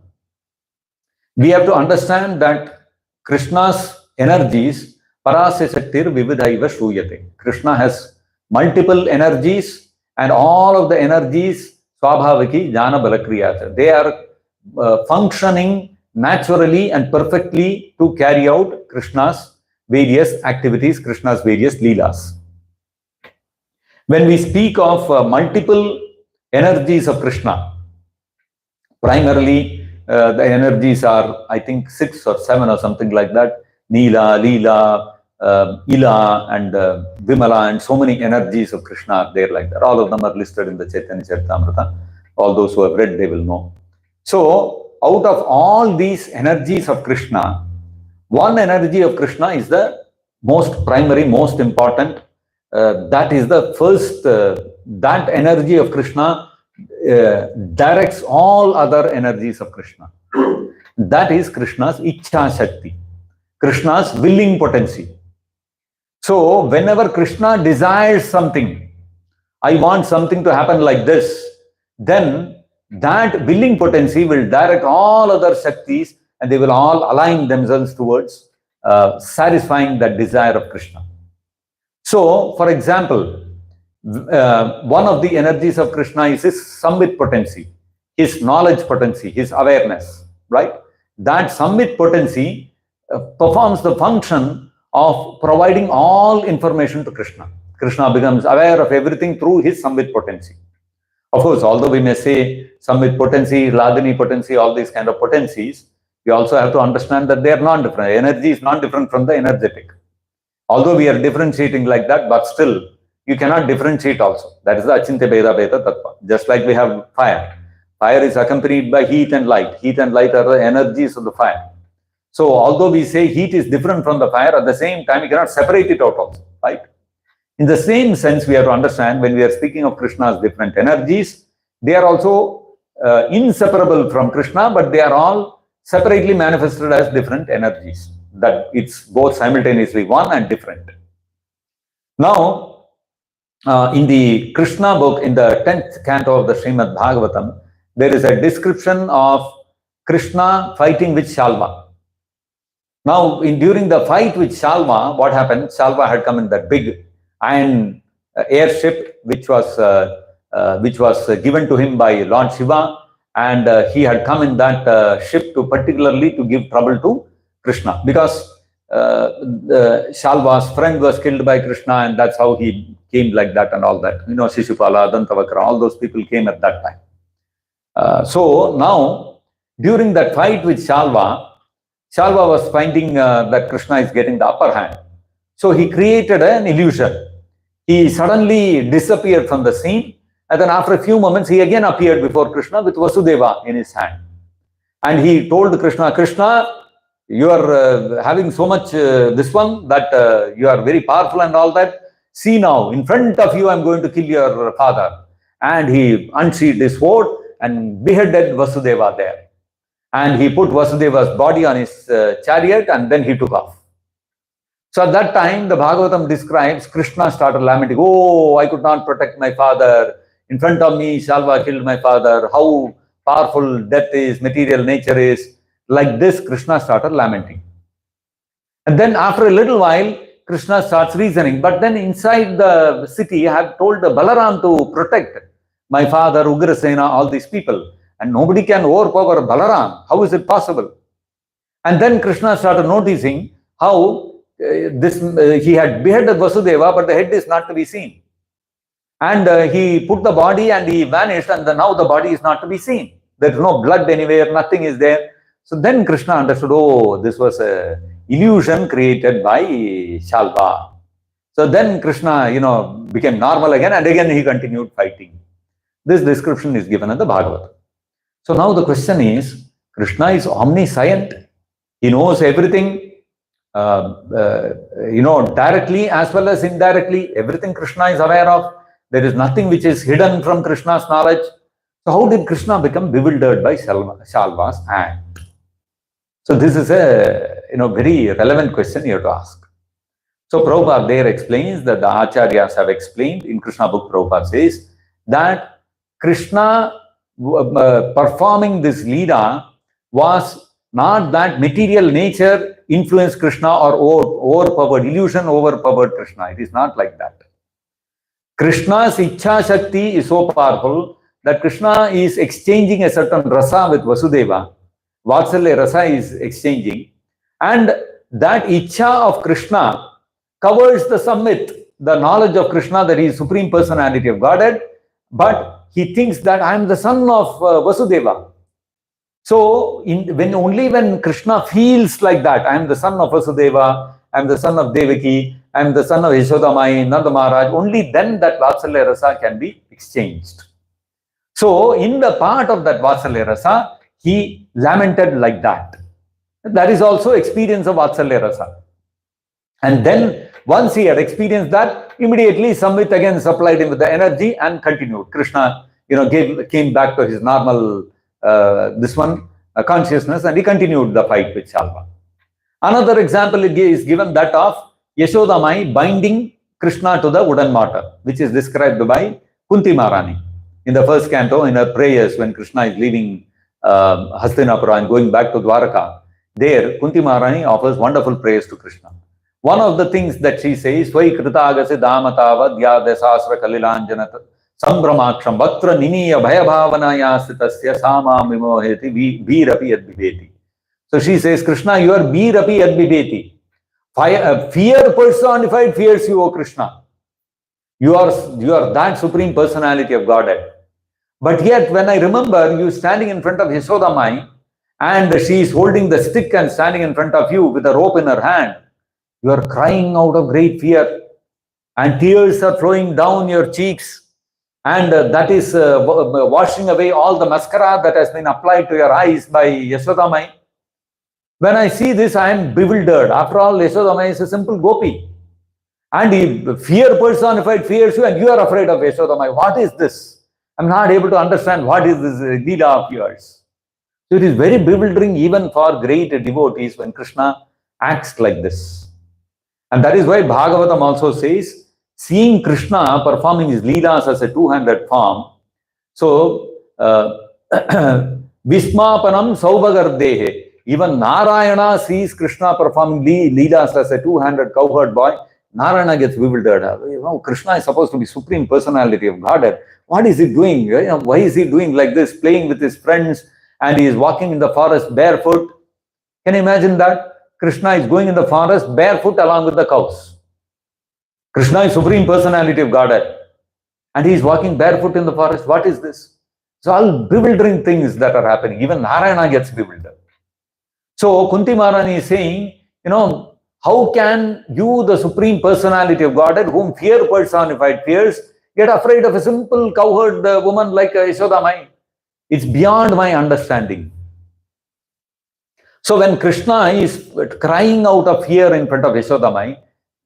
we have to understand that Krishna's energies, parasya shaktir vividhaiva shruyate. Krishna has multiple energies, and all of the energies swabhavaki jnana balakriyata. They are functioning naturally and perfectly to carry out Krishna's various activities, Krishna's various leelas. When we speak of multiple energies of Krishna, primarily the energies are, I think, 6 or 7 or something like that. Neela, Leela, Ila, and Vimala, and so many energies of Krishna are there like that. All of them are listed in the Chaitanya Charitamrita. All those who have read, they will know. So, out of all these energies of Krishna, one energy of Krishna is the most primary, most important. That is the first, that energy of Krishna directs all other energies of Krishna. That is Krishna's Ichha Shakti, Krishna's willing potency. So, whenever Krishna desires something, I want something to happen like this, then that willing potency will direct all other Shaktis and they will all align themselves towards satisfying that desire of Krishna. So, for example, one of the energies of Krishna is his Samvit potency, his knowledge potency, his awareness, right? That Samvit potency performs the function of providing all information to Krishna. Krishna becomes aware of everything through his Samvit potency. Of course, although we may say Samvit potency, Ladini potency, all these kind of potencies, we also have to understand that they are non-different. Energy is non-different from the energetic. Although we are differentiating like that, but still, you cannot differentiate also. That is the Achintya Bheda Bheda Tattva. Just like we have fire. Fire is accompanied by heat and light. Heat and light are the energies of the fire. So, although we say heat is different from the fire, at the same time, we cannot separate it out also, right? In the same sense, we have to understand when we are speaking of Krishna's different energies, they are also inseparable from Krishna, but they are all separately manifested as different energies. That it's both simultaneously one and different. Now, in the Krishna book, in the 10th canto of the Srimad Bhagavatam, there is a description of Krishna fighting with Shalva. Now, during the fight with Shalva, what happened? Shalva had come in that big iron airship, which was given to him by Lord Shiva, and he had come in that ship particularly to give trouble to Krishna, because Shalva's friend was killed by Krishna, and that's how he came like that and all that. You know, Shishupala, Dantavakra, all those people came at that time. So now, during that fight with Shalva was finding that Krishna is getting the upper hand. So he created an illusion. He suddenly disappeared from the scene, and then after a few moments, he again appeared before Krishna with Vasudeva in his hand. And he told Krishna, Krishna, you are having so much this one that you are very powerful and all that. See now, in front of you, I am going to kill your father. And he unsheathed his sword and beheaded Vasudeva there. And he put Vasudeva's body on his chariot, and then he took off. So at that time, the Bhagavatam describes Krishna started lamenting, oh, I could not protect my father. In front of me, Shalva killed my father. How powerful death is, material nature is. Like this, Krishna started lamenting. And then after a little while, Krishna starts reasoning. But then inside the city, I have told Balaram to protect my father, Ugrasena, all these people. And nobody can overpower Balaram. How is it possible? And then Krishna started noticing how he had beheaded Vasudeva, but the head is not to be seen. And he put the body and he vanished, and now the body is not to be seen. There is no blood anywhere, nothing is there. So then Krishna understood, oh, this was an illusion created by Shalva. So then Krishna, became normal again, and again he continued fighting. This description is given in the Bhagavatam. So now the question is, Krishna is omniscient. He knows everything, directly as well as indirectly. Everything Krishna is aware of. There is nothing which is hidden from Krishna's knowledge. So how did Krishna become bewildered by Shalva's act? So this is a very relevant question you have to ask. So Prabhupada there explains that the Acharyas have explained in Krishna book. Prabhupada says that Krishna performing this Leela was not that material nature influenced Krishna or overpowered, illusion overpowered Krishna. It is not like that. Krishna's Ichha Shakti is so powerful that Krishna is exchanging a certain rasa with Vasudeva. Vatsalya rasa is exchanging. And that Ichha of Krishna covers the Samvit, the knowledge of Krishna, that he is Supreme Personality of Godhead. But he thinks that I am the son of Vasudeva. So, only when Krishna feels like that, I am the son of Vasudeva, I am the son of Devaki, I am the son of Yashodamai, Nanda Maharaj, only then that Vatsalya Rasa can be exchanged. So, in the part of that Vatsalya Rasa, he lamented like that. That is also experience of Vatsalya Rasa. And then, once he had experienced that, immediately Samvit again supplied him with the energy and continued. Krishna, came back to his normal consciousness, and he continued the fight with Shalva. Another example is given, that of Yashodamai binding Krishna to the wooden mortar, which is described by Kunti Maharani in the first canto in her prayers when Krishna is leaving Hastinapura and going back to Dwaraka. There, Kunti Maharani offers wonderful prayers to Krishna. One of the things that she says, Svai Kritagasi Damatava Dya Desasra Kalilanjanat Sambhamaksham Vaktra Niniya Bhayabhavanaya Sitasya Sama Mimoheti Veerapi Adbibeti. So she says, Krishna, you are Veerapi Adbibeti. Fear personified fears you, O Krishna. You are that Supreme Personality of Godhead. But yet, when I remember you standing in front of Yashodamai, and she is holding the stick and standing in front of you with a rope in her hand, you are crying out of great fear, and tears are flowing down your cheeks, and that is washing away all the mascara that has been applied to your eyes by Yashodamai. When I see this, I am bewildered. After all, Yashodamai is a simple gopi. And fear personified fears you, and you are afraid of Yashodamai. What is this? I am not able to understand what is this Leela of yours. So it is very bewildering even for great devotees when Krishna acts like this. And that is why Bhagavatam also says, seeing Krishna performing his Leelas as a two-handed form, so Vismapanam Saubagardehe, even Narayana sees Krishna performing Leelas as a two-handed cowherd boy. Narayana gets bewildered. Krishna is supposed to be Supreme Personality of Godhead. What is he doing? Why is he doing like this, playing with his friends, and he is walking in the forest barefoot? Can you imagine that? Krishna is going in the forest barefoot along with the cows. Krishna is Supreme Personality of Godhead, and he is walking barefoot in the forest. What is this? So all bewildering things that are happening. Even Narayana gets bewildered. So Kunti Maharani is saying, how can you, the Supreme Personality of Godhead, whom fear personified fears, get afraid of a simple cowherd woman like Yashoda Mai? It's beyond my understanding. So when Krishna is crying out of fear in front of Yashoda Mai,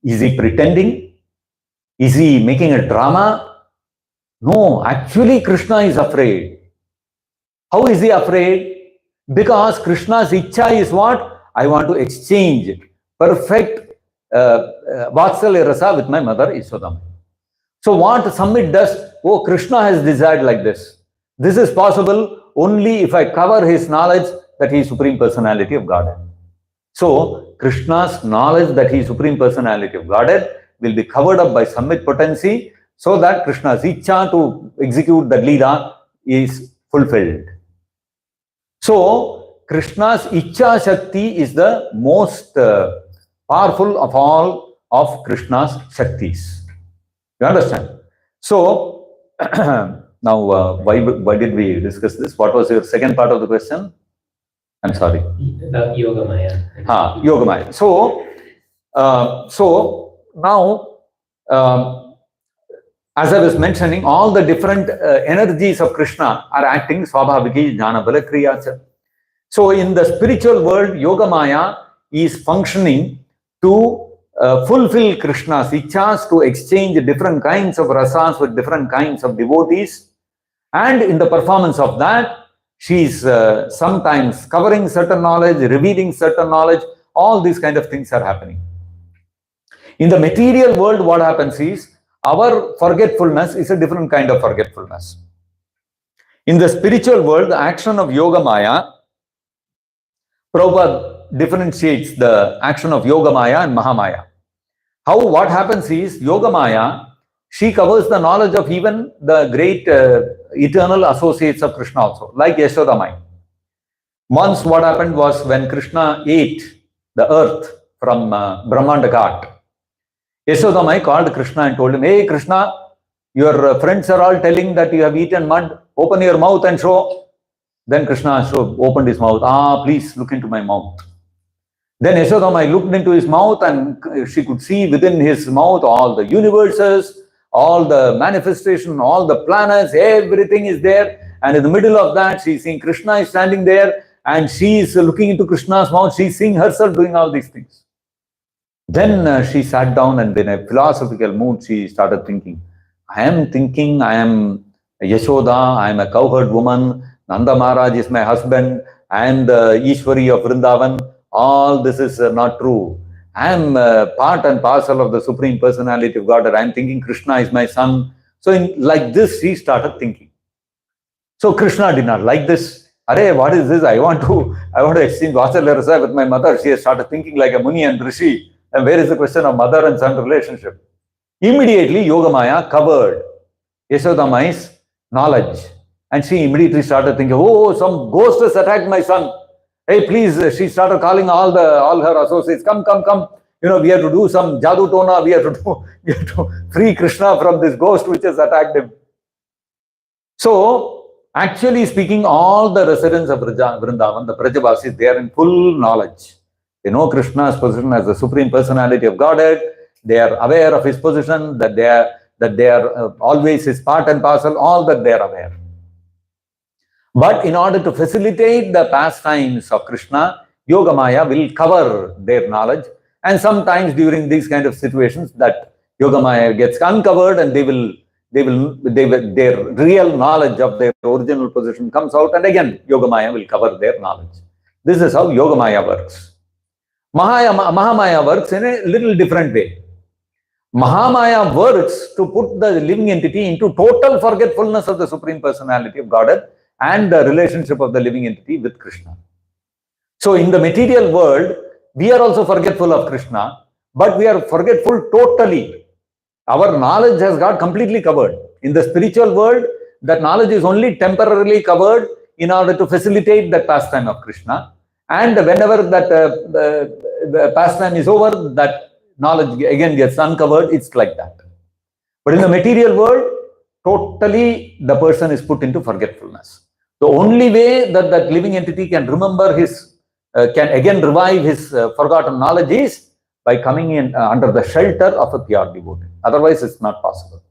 is he pretending? Is he making a drama? No, actually Krishna is afraid. How is he afraid? Because Krishna's ichcha is what? I want to exchange perfect Vatsalya rasa with my mother Yashoda Mai. So what Samit does? Oh, Krishna has desired like this. This is possible only if I cover his knowledge that he is Supreme Personality of Godhead. So Krishna's knowledge that he is Supreme Personality of Godhead will be covered up by Samit potency, so that Krishna's ichcha to execute the Leela is fulfilled. So Krishna's ichcha shakti is the most powerful of all of Krishna's shaktis. You understand? So now why did we discuss this? What was your second part of the question? I'm sorry. About Yogamaya. Yogamaya. So now, as I was mentioning, all the different energies of Krishna are acting Swabhaviki Jnana Bala Kriyacha. So in the spiritual world, Yogamaya is functioning to fulfill Krishna's ichchas, to exchange different kinds of rasas with different kinds of devotees. And in the performance of that, she is sometimes covering certain knowledge, revealing certain knowledge. All these kind of things are happening. In the material world, what happens is, our forgetfulness is a different kind of forgetfulness. In the spiritual world, the action of Yogamaya, Prabhupada differentiates the action of Yogamaya and Mahamaya. What happens is, Yogamaya, she covers the knowledge of even the great eternal associates of Krishna also, like Yashoda Mai. Once what happened was, when Krishna ate the earth from Brahmanda Ghat, Yashoda Mai called Krishna and told him, hey Krishna, your friends are all telling that you have eaten mud, open your mouth and show. Then Krishna opened his mouth. Please look into my mouth. Then Yashoda Mai looked into his mouth, and she could see within his mouth all the universes, all the manifestation, all the planets, everything is there. And in the middle of that, she's seeing Krishna is standing there, and she is looking into Krishna's mouth. She's seeing herself doing all these things. Then she sat down, and in a philosophical mood, she started thinking, I am Yashoda, I am a cowherd woman, Nanda Maharaj is my husband, I am the Ishwari of Vrindavan. All this is not true. I am part and parcel of the Supreme Personality of Godhead. I am thinking Krishna is my son. So like this, she started thinking. So Krishna did not like this. Arey, what is this? I want to exchange Vatsalya rasa with my mother. She has started thinking like a Muni and Rishi. And where is the question of mother and son relationship? Immediately, Yogamaya covered Yashoda Mai's knowledge. And she immediately started thinking, oh, some ghost has attacked my son. Hey, please, she started calling all her associates, come. We have to do some jadoo tona, we have to free Krishna from this ghost which has attacked him. So, actually speaking, all the residents of Vrindavan, the Brajavasis, they are in full knowledge. They know Krishna's position as the Supreme Personality of Godhead. They are aware of his position, that they are always his part and parcel, all that they are aware. But in order to facilitate the pastimes of Krishna, Yogamaya will cover their knowledge. And sometimes during these kind of situations, that Yogamaya gets uncovered, and their real knowledge of their original position comes out, and again Yogamaya will cover their knowledge. This is how Yogamaya works. Mahamaya works in a little different way. Mahamaya works to put the living entity into total forgetfulness of the Supreme Personality of Godhead and the relationship of the living entity with Krishna. So in the material world, we are also forgetful of Krishna, but we are forgetful totally. Our knowledge has got completely covered. In the spiritual world, that knowledge is only temporarily covered in order to facilitate the pastime of Krishna. And whenever that the pastime is over, that knowledge again gets uncovered. It's like that. But in the material world, totally the person is put into forgetfulness. The only way that that living entity can remember his, can again revive his forgotten knowledge is by coming in under the shelter of a pure devotee. Otherwise, it's not possible.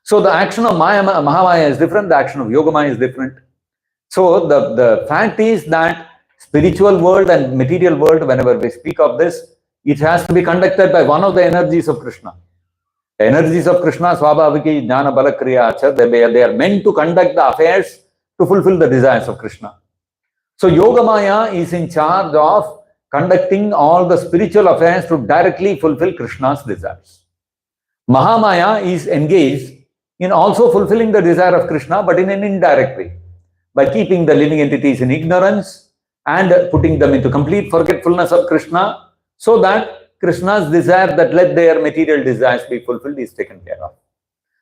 So the action of Mahamaya is different, the action of Yogamaya is different. So the fact is that spiritual world and material world, whenever we speak of this, it has to be conducted by one of the energies of Krishna. The energies of Krishna, Swabhaviki, Jnana, Bala, Kriya, Acha, they are meant to conduct the affairs to fulfill the desires of Krishna. So Yogamaya is in charge of conducting all the spiritual affairs to directly fulfill Krishna's desires. Mahamaya is engaged in also fulfilling the desire of Krishna, but in an indirect way, by keeping the living entities in ignorance and putting them into complete forgetfulness of Krishna, so that Krishna's desire that let their material desires be fulfilled is taken care of.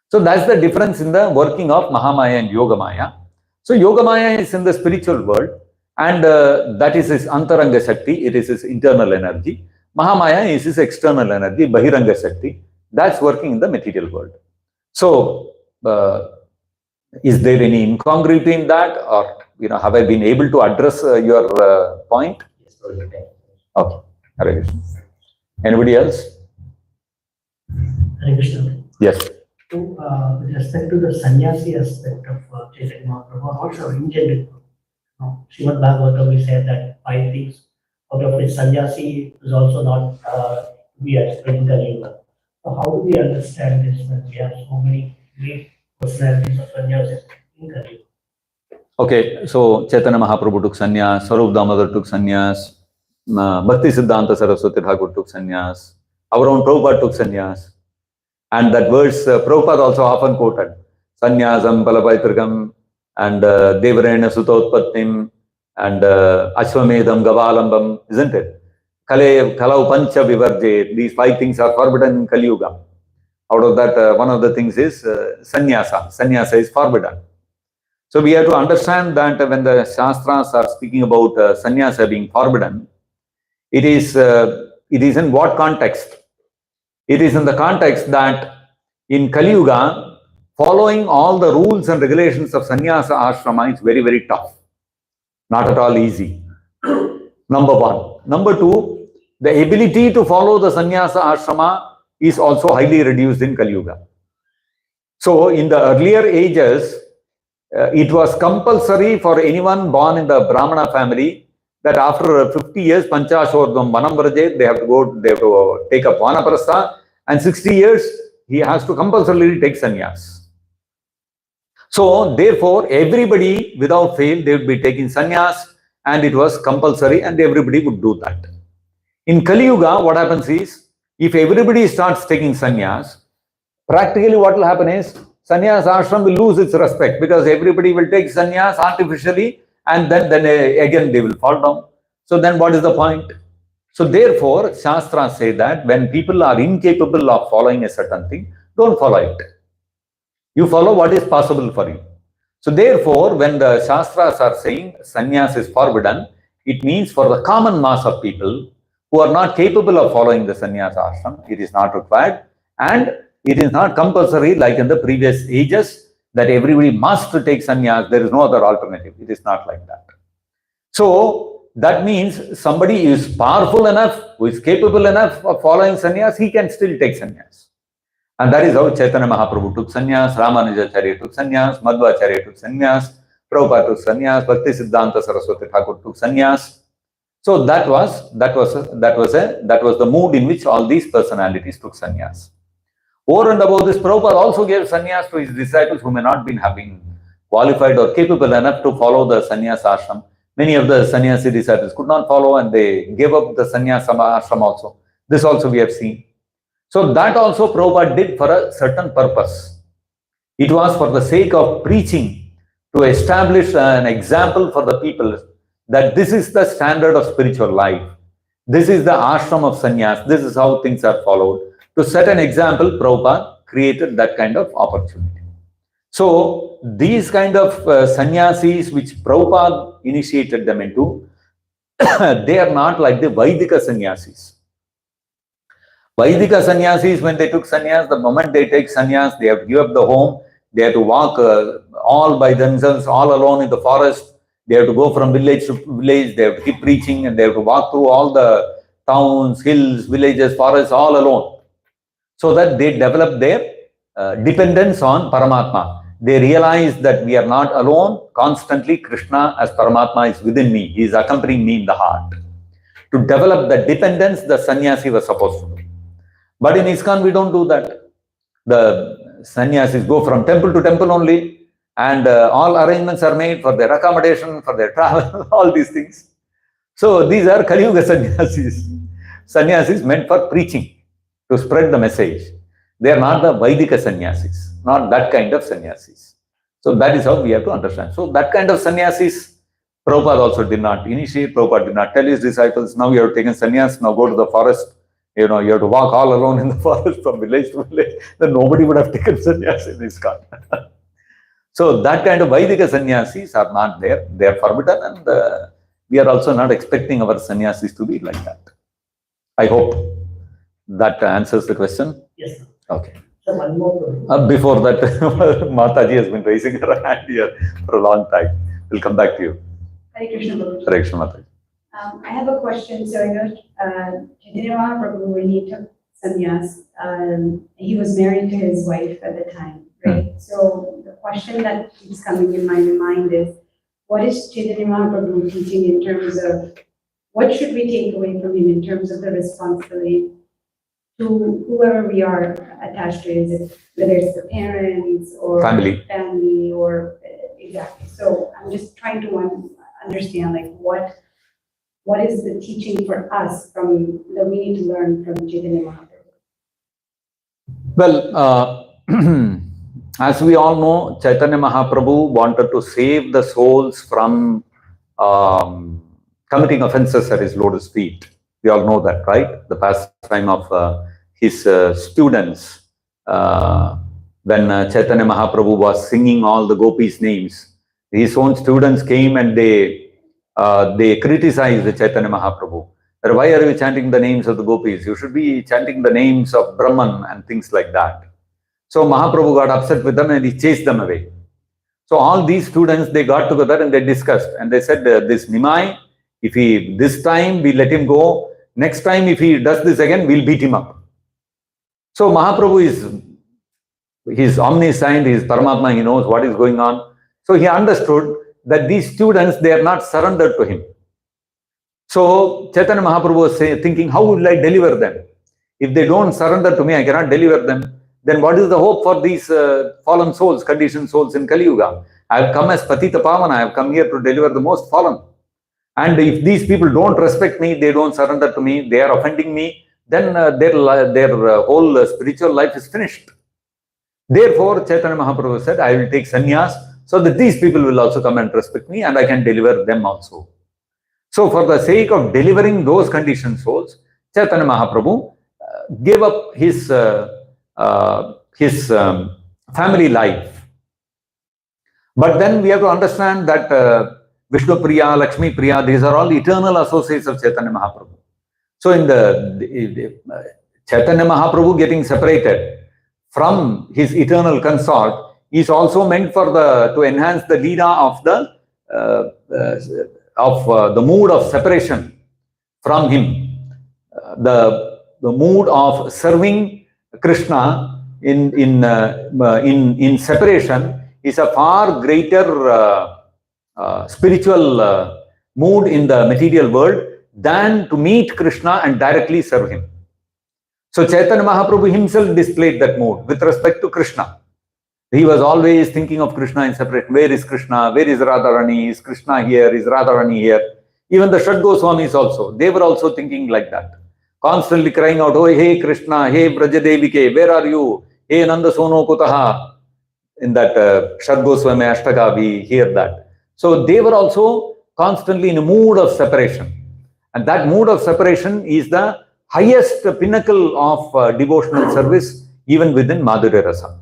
So that's the difference in the working of Mahamaya and Yogamaya. So Yogamaya is in the spiritual world, and that is his Antaranga Shakti, it is his internal energy. Mahamaya is his external energy, Bahiranga Shakti, that's working in the material world. So, is there any incongruity in that, or have I been able to address your point? Yes, okay. Okay, Hare Krishna. Anybody else? Hare Krishna. Yes. So, with respect to the sannyasi aspect of Chaitanya Mahaprabhu, what's our intended? Srimad Bhagavatam, we said that 5 things, out of which sannyasi is also not to be explained in Kali Yuga. So how do we understand this when we have so many great personalities of sannyasis in Kali Yuga? Okay, so Chaitanya Mahaprabhu took sannyas, Swarup Damodar took sannyas, Bhakti Siddhanta Saraswati Thakur took sannyas, our own Prabhupada took sannyas. And that verse, Prabhupada also often quoted, Sannyasam Palapaitrikam, and Devarena Sutotpattim, and Ashwamedham Gavalambam, isn't it? Kalau Pancha Vivarje, these 5 things are forbidden in Kali Yuga. Out of that, one of the things is sannyasa. Sannyasa is forbidden. So we have to understand that when the Shastras are speaking about sannyasa being forbidden, it is in what context? It is in the context that in Kali Yuga, following all the rules and regulations of sannyasa ashrama is very, very tough. Not at all easy. Number 1. Number 2, the ability to follow the sannyasa ashrama is also highly reduced in Kali Yuga. So in the earlier ages, it was compulsory for anyone born in the Brahmana family that after 50 years, Panchashordvam Vanam Vrajet, they have to take up Vanaprastha, and 60 years, he has to compulsorily take sannyas. So therefore, everybody without fail, they would be taking sannyas, and it was compulsory, and everybody would do that. In Kali Yuga, what happens is, if everybody starts taking sannyas, practically what will happen is, sannyas ashram will lose its respect, because everybody will take sannyas artificially, and then again they will fall down. So then what is the point? So therefore, Shastras say that when people are incapable of following a certain thing, don't follow it. You follow what is possible for you. So therefore, when the Shastras are saying sannyas is forbidden, it means for the common mass of people who are not capable of following the sannyas ashram, it is not required, and it is not compulsory like in the previous ages that everybody must take sannyas, there is no other alternative. It is not like that. So that means somebody is powerful enough, who is capable enough of following sannyas, he can still take sannyas. And that is how Chaitanya Mahaprabhu took sannyas, Ramanujacharya took sannyas, Madhvacharya took sannyas, Prabhupada took sannyas, Bhakti Siddhanta Saraswati Thakur took sannyas. So that was the mood in which all these personalities took sannyas. Over and above this, Prabhupada also gave sannyas to his disciples who may not have been qualified or capable enough to follow the sannyas ashram. Many of the sannyasi disciples could not follow, and they gave up the sannyas ashram also. This also we have seen. So that also Prabhupada did for a certain purpose. It was for the sake of preaching, to establish an example for the people that this is the standard of spiritual life. This is the ashram of sannyas. This is how things are followed. To set an example, Prabhupada created that kind of opportunity. So these kind of sannyasis which Prabhupada initiated them into, they are not like the Vaidika sannyasis. Vaidika sannyasis, when they took sannyas, the moment they take sannyas, they have to give up the home, They have to walk all by themselves, all alone in the forest. They have to go from village to village. They have to keep preaching, and they have to walk through all the towns, hills, villages, forests, all alone. So that they develop their dependence on Paramatma. They realize that we are not alone. Constantly, Krishna as Paramatma is within me. He is accompanying me in the heart. To develop the dependence, the sannyasi was supposed to do. But in ISKCON, we don't do that. The sannyasis go from temple to temple only, and all arrangements are made for their accommodation, for their travel, all these things. So these are Kali Yuga sannyasis. Sannyasis meant for preaching, to spread the message. They are not the Vaidika sannyasis, not that kind of sannyasis. So that is how we have to understand. So that kind of sannyasis, Prabhupada also did not initiate. Prabhupada did not tell his disciples, now you have taken sannyas, now go to the forest. You know, you have to walk all alone in the forest from village to village. Then nobody would have taken sannyas in ISKCON. So that kind of Vaidika sannyasis are not there. They are forbidden, and we are also not expecting our sannyasis to be like that. I hope that answers the question. Yes, sir. Okay. So one more. Before that, Mataji has been raising her hand here for a long time. We'll come back to you. Hare Krishna, Babuji. Hare Krishna, Mataji. I have a question. So I know Chaitanya Mahaprabhu, when he took sannyas, he was married to his wife at the time, right? So the question that keeps coming in my mind is, what is Chaitanya Mahaprabhu teaching in terms of what should we take away from him in terms of the responsibility to whoever we are attached to, is it whether it's the parents or family or exactly. So I'm just trying to understand, like, what is the teaching for us from that we need to learn from Chaitanya Mahaprabhu? Well, as we all know, Chaitanya Mahaprabhu wanted to save the souls from committing offenses at his lotus feet. We all know that, right? The pastime of his students, when Chaitanya Mahaprabhu was singing all the gopis' names, his own students came and they criticized the Chaitanya Mahaprabhu. That why are you chanting the names of the gopis? You should be chanting the names of Brahman and things like that. So Mahaprabhu got upset with them and he chased them away. So all these students, they got together and they discussed, and they said, this Nimai, if he, this time we let him go, next time if he does this again, we'll beat him up. So Mahaprabhu he's omniscient, he's Paramatma, he knows what is going on. So he understood that these students, they are not surrendered to him. So Chaitanya Mahaprabhu was thinking, how will I deliver them? If they don't surrender to me, I cannot deliver them. Then what is the hope for these fallen souls, conditioned souls in Kali Yuga? I have come as Patita Pavana, I have come here to deliver the most fallen. And if these people don't respect me, they don't surrender to me, they are offending me, then their whole spiritual life is finished. Therefore, Chaitanya Mahaprabhu said, I will take sannyas so that these people will also come and respect me and I can deliver them also. So for the sake of delivering those conditioned souls, Chaitanya Mahaprabhu gave up his family life. But then we have to understand that Vishnu Priya, Lakshmi Priya, these are all eternal associates of Chaitanya Mahaprabhu. So in the Chaitanya Mahaprabhu getting separated from his eternal consort is also meant for to enhance the leela of the mood of separation from him. The mood of serving Krishna in separation is a far greater spiritual mood in the material world than to meet Krishna and directly serve him. So Chaitanya Mahaprabhu himself displayed that mood with respect to Krishna. He was always thinking of Krishna in separate. Where is Krishna? Where is Radharani? Is Krishna here? Is Radharani here? Even the Shad Goswamis also, they were also thinking like that. Constantly crying out, oh, hey Krishna, hey Brajadevike, where are you? Hey Nanda Sono Kutaha. In that Shad Goswami Ashtaka, we hear that. So they were also constantly in a mood of separation. And that mood of separation is the highest pinnacle of devotional service, even within Madhurya Rasa.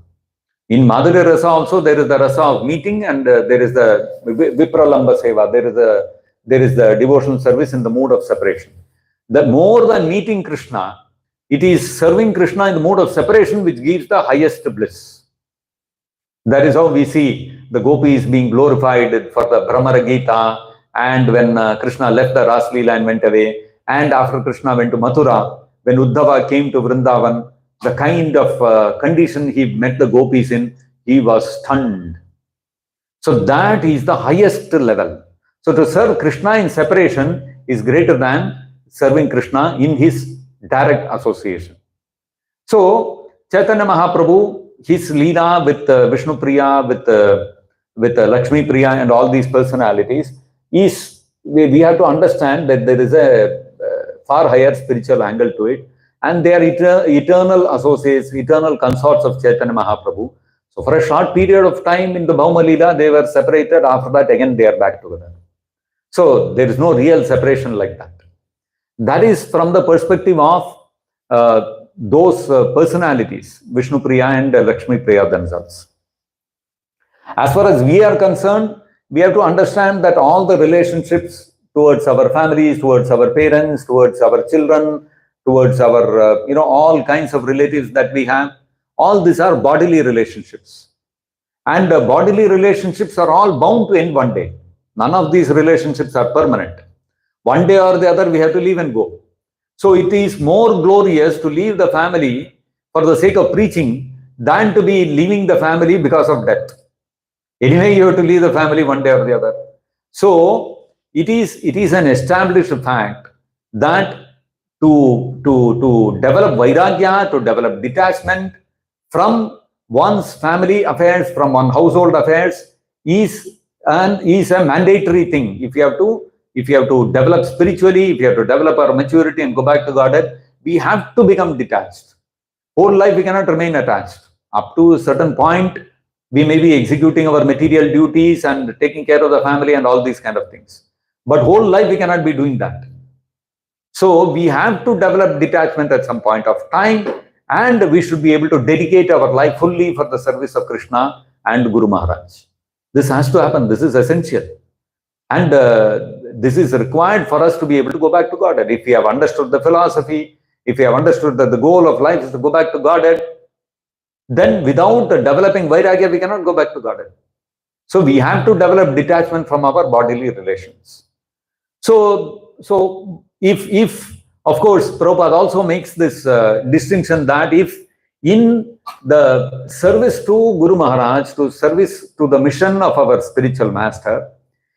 In Madhurya Rasa also, there is the Rasa of meeting and there is the Vipralamba Seva. There is the devotional service in the mood of separation. The more than meeting Krishna, it is serving Krishna in the mode of separation which gives the highest bliss. That is how we see the gopis being glorified for the Brahmara Gita, and when Krishna left the Ras Leela and went away, and after Krishna went to Mathura, when Uddhava came to Vrindavan, the kind of condition he met the gopis in, he was stunned. So that is the highest level. So to serve Krishna in separation is greater than serving Krishna in his direct association. So Chaitanya Mahaprabhu, his Leela with Vishnu Priya, with Lakshmi Priya and all these personalities, is we have to understand that there is a far higher spiritual angle to it, and they are eternal associates, eternal consorts of Chaitanya Mahaprabhu. So for a short period of time in the Bhauma Leela, they were separated. After that, again, they are back together. So there is no real separation like that. That is from the perspective of those personalities, Vishnu Priya and Lakshmi Priya themselves. As far as we are concerned, we have to understand that all the relationships towards our families, towards our parents, towards our children, towards our, all kinds of relatives that we have, all these are bodily relationships. And bodily relationships are all bound to end one day. None of these relationships are permanent. One day or the other, we have to leave and go. So it is more glorious to leave the family for the sake of preaching than to be leaving the family because of death. Anyway, you have to leave the family one day or the other. So it is an established fact that to develop vairagya, to develop detachment from one's family affairs, from one's household affairs, is a mandatory thing. If you have to develop spiritually, if you have to develop our maturity and go back to Godhead, we have to become detached. Whole life we cannot remain attached. Up to a certain point, we may be executing our material duties and taking care of the family and all these kind of things. But whole life we cannot be doing that. So we have to develop detachment at some point of time, and we should be able to dedicate our life fully for the service of Krishna and Guru Maharaj. This has to happen. This is essential. And this is required for us to be able to go back to Godhead. If we have understood the philosophy, if we have understood that the goal of life is to go back to Godhead, then without developing vairagya, we cannot go back to Godhead. So we have to develop detachment from our bodily relations. So if of course, Prabhupada also makes this distinction that if in the service to Guru Maharaj, to service to the mission of our spiritual master,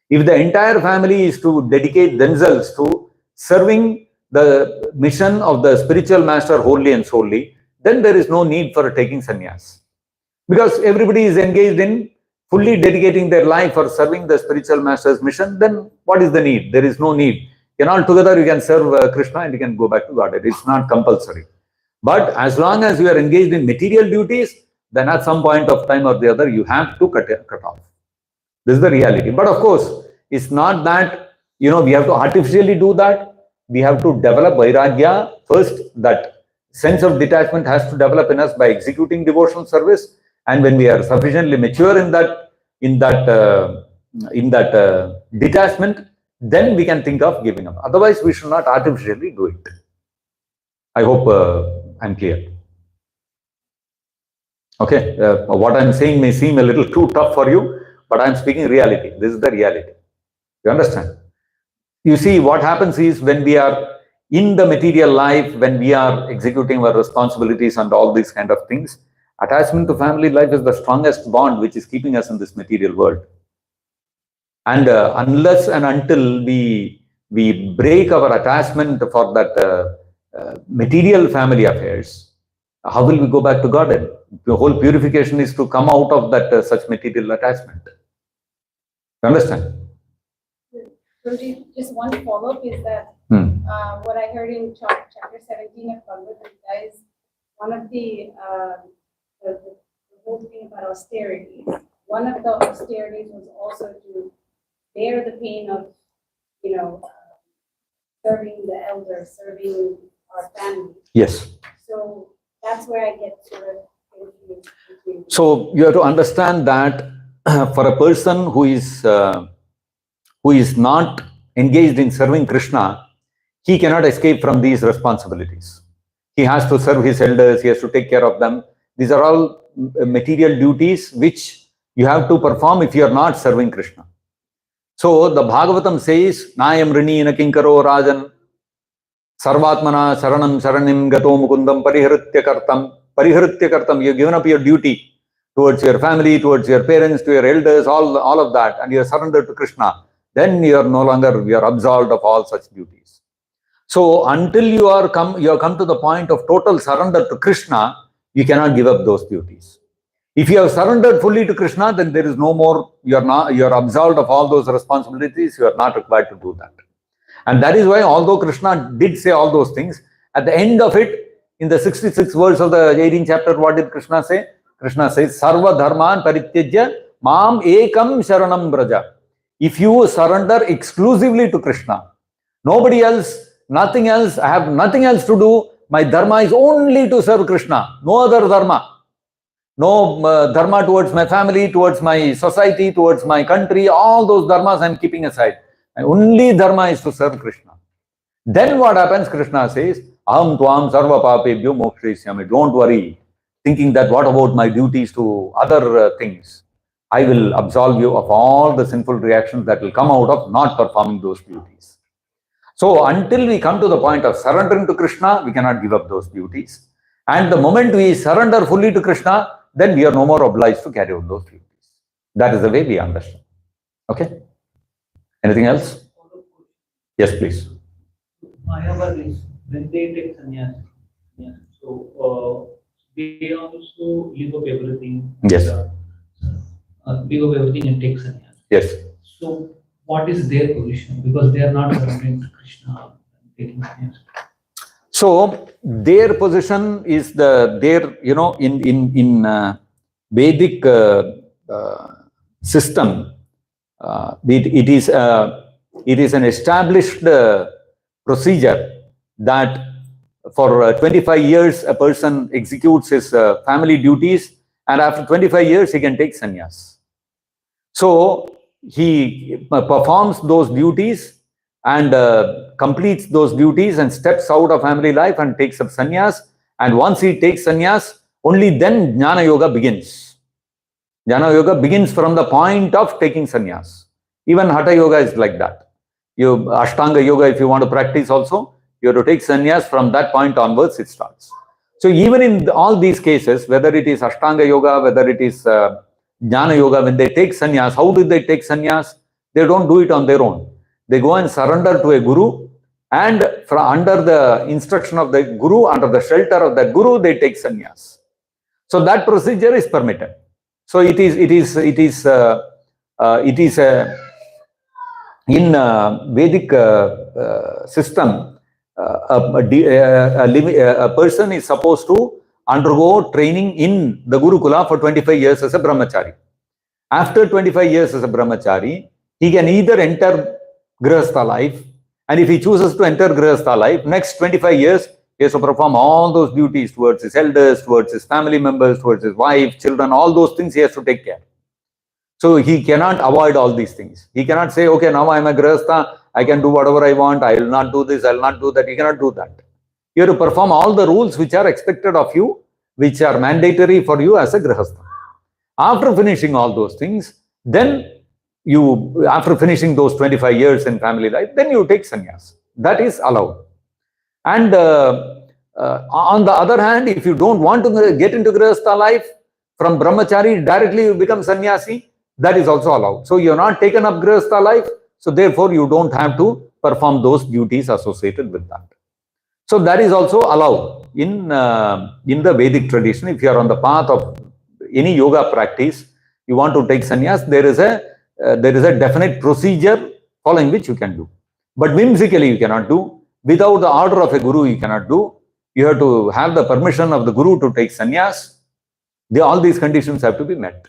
if the entire family is to dedicate themselves to serving the mission of the spiritual master wholly and solely, then there is no need for taking sannyas. Because everybody is engaged in fully dedicating their life for serving the spiritual master's mission, then what is the need? There is no need. And all together you can serve Krishna and you can go back to Godhead. It's not compulsory. But as long as you are engaged in material duties, then at some point of time or the other, you have to cut off. This is the reality. But of course, it's not that, we have to artificially do that. We have to develop vairagya. First, that sense of detachment has to develop in us by executing devotional service. And when we are sufficiently mature in that detachment, then we can think of giving up. Otherwise, we should not artificially do it. I hope I'm clear. Okay, what I'm saying may seem a little too tough for you, but I'm speaking reality. This is the reality. You understand? You see, what happens is when we are in the material life, when we are executing our responsibilities and all these kind of things, attachment to family life is the strongest bond which is keeping us in this material world. And unless and until we break our attachment for that material family affairs, how will we go back to Godhead? The whole purification is to come out of that such material attachment. You understand? Just one follow-up is that what I heard in chapter 17 of Bhagavad Gita is one of the whole thing about austerity. One of the austerities was also to bear the pain of, serving the elders, serving our family. Yes. So that's where I get sort of confused. So you have to understand that for a person who is not engaged in serving Krishna, he cannot escape from these responsibilities. He has to serve his elders, he has to take care of them. These are all material duties which you have to perform if you are not serving Krishna. So the Bhagavatam says, Nayam rini na kinkaro rajan sarvatmana saranam saranim gato mukundam pariharitya kartam. Pariharitya kartam, you have given up your duty towards your family, towards your parents, to your elders, all of that, and you are surrendered to Krishna. Then you are no longer, you are absolved of all such duties. So until you have come to the point of total surrender to Krishna, you cannot give up those duties. If you have surrendered fully to Krishna, then there is no more, you are absolved of all those responsibilities, you are not required to do that. And that is why, although Krishna did say all those things, at the end of it, in the 66th verse of the 18th chapter, what did Krishna say? Krishna says, Sarva dharman parityajya mam ekam sharanam braja. If you surrender exclusively to Krishna, nobody else, nothing else, I have nothing else to do, my dharma is only to serve Krishna, no other dharma. No dharma towards my family, towards my society, towards my country, all those dharmas I am keeping aside. My only dharma is to serve Krishna. Then what happens? Krishna says, Aham tvam sarva papebhyo mokshayisyami. Don't worry, thinking that what about my duties to other things? I will absolve you of all the sinful reactions that will come out of not performing those duties. So until we come to the point of surrendering to Krishna, we cannot give up those duties. And the moment we surrender fully to Krishna, then we are no more obliged to carry out those duties. That is the way we understand. Okay? Anything else? Yes, please. Mayavadis, when they take sannyas, so they also leave up everything. Yes. Leave up everything and take sannyas. Yes. So what is their position? Because they are not surrendering to Krishna and taking sannyas. So their position is in Vedic system, it is an established procedure that for 25 years a person executes his family duties, and after 25 years he can take sannyas. So he performs those duties and completes those duties and steps out of family life and takes up sannyas. And once he takes sannyas, only then Jnana Yoga begins. Jnana Yoga begins from the point of taking sannyas. Even Hatha Yoga is like that. Ashtanga Yoga, if you want to practice also, you have to take sannyas. From that point onwards, it starts. So even in all these cases, whether it is Ashtanga Yoga, whether it is Jnana Yoga, when they take sannyas, how do they take sannyas? They don't do it on their own. They go and surrender to a guru, and under the instruction of the guru, under the shelter of that guru, they take sannyas. So that procedure is permitted. So it is in Vedic system, a person is supposed to undergo training in the Gurukula for 25 years as a brahmachari. After 25 years as a brahmachari, he can either enter Grihastha life, and if he chooses to enter Grihastha life, next 25 years, he has to perform all those duties towards his elders, towards his family members, towards his wife, children, all those things he has to take care. So he cannot avoid all these things. He cannot say, okay, now I am a Grihastha, I can do whatever I want, I will not do this, I will not do that. He cannot do that. You have to perform all the rules which are expected of you, which are mandatory for you as a Grihastha. After finishing all those things, then after finishing those 25 years in family life, then you take sannyas. That is allowed. And on the other hand, if you don't want to get into Grihastha life, from brahmachari directly you become sannyasi, that is also allowed. So you are not taken up Grihastha life, so therefore you don't have to perform those duties associated with that. So that is also allowed in the Vedic tradition. If you are on the path of any yoga practice, you want to take sannyas, there is a definite procedure following which you can do. But whimsically you cannot do. Without the order of a guru you cannot do. You have to have the permission of the guru to take sannyas. All these conditions have to be met.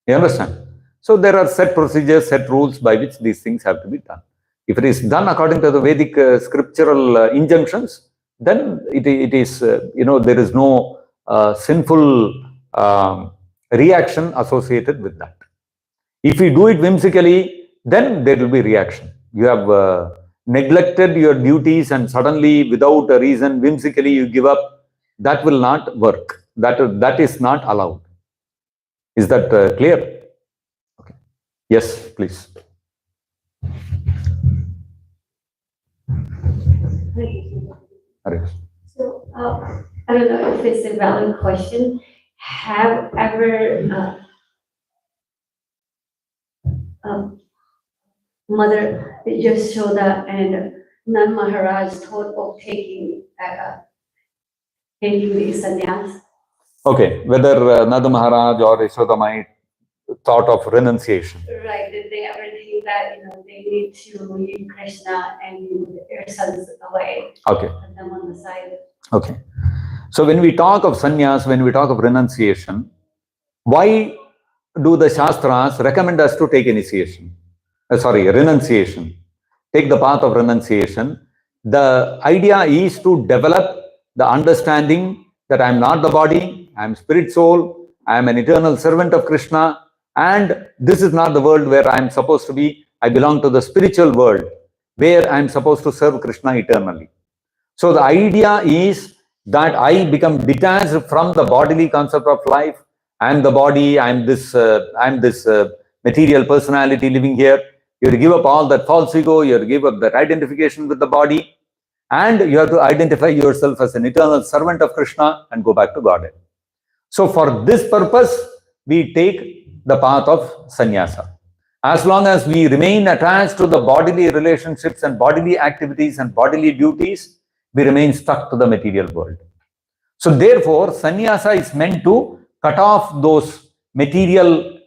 You understand? So there are set procedures, set rules by which these things have to be done. If it is done according to the Vedic scriptural injunctions, then it is, there is no sinful reaction associated with that. If you do it whimsically, then there will be reaction. You have neglected your duties and suddenly, without a reason, whimsically you give up. That will not work. that is not allowed. Is that clear? Okay. Yes, please. So, I don't know if it's a valid question. Have ever Mother Yashoda and Nand Maharaj thought of taking the sannyas? Okay, whether Nanda Maharaj or Yashoda might thought of renunciation. Right, did they ever think that, they need to leave Krishna and leave their sons away? Okay. Put them on the side. Okay. So when we talk of sannyas, when we talk of renunciation, why do the Shastras recommend us to take initiation? Renunciation. Take the path of renunciation. The idea is to develop the understanding that I am not the body, I am spirit soul, I am an eternal servant of Krishna, and this is not the world where I am supposed to be. I belong to the spiritual world where I am supposed to serve Krishna eternally. So the idea is that I become detached from the bodily concept of life. I am the body, I am this material personality living here. You have to give up all that false ego, you have to give up that identification with the body, and you have to identify yourself as an eternal servant of Krishna and go back to Godhead. So for this purpose, we take the path of sannyasa. As long as we remain attached to the bodily relationships and bodily activities and bodily duties, we remain stuck to the material world. So therefore, sannyasa is meant to cut off those material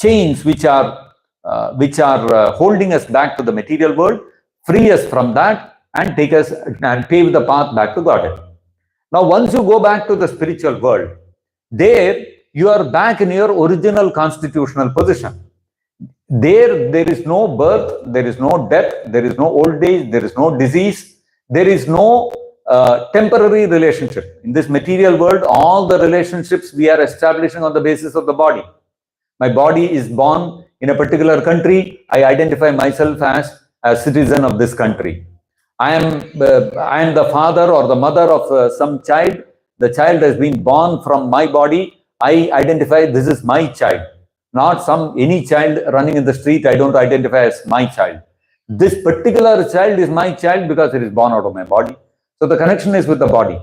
chains which are holding us back to the material world, free us from that, and take us and pave the path back to Godhead. Now, once you go back to the spiritual world, there you are back in your original constitutional position. There is no birth, there is no death, there is no old age, there is no disease, there is no temporary relationship. In this material world, all the relationships we are establishing on the basis of the body. My body is born in a particular country. I identify myself as a citizen of this country. I am the father or the mother of some child. The child has been born from my body. I identify this is my child, not any child running in the street. I don't identify as my child. This particular child is my child because it is born out of my body. So the connection is with the body.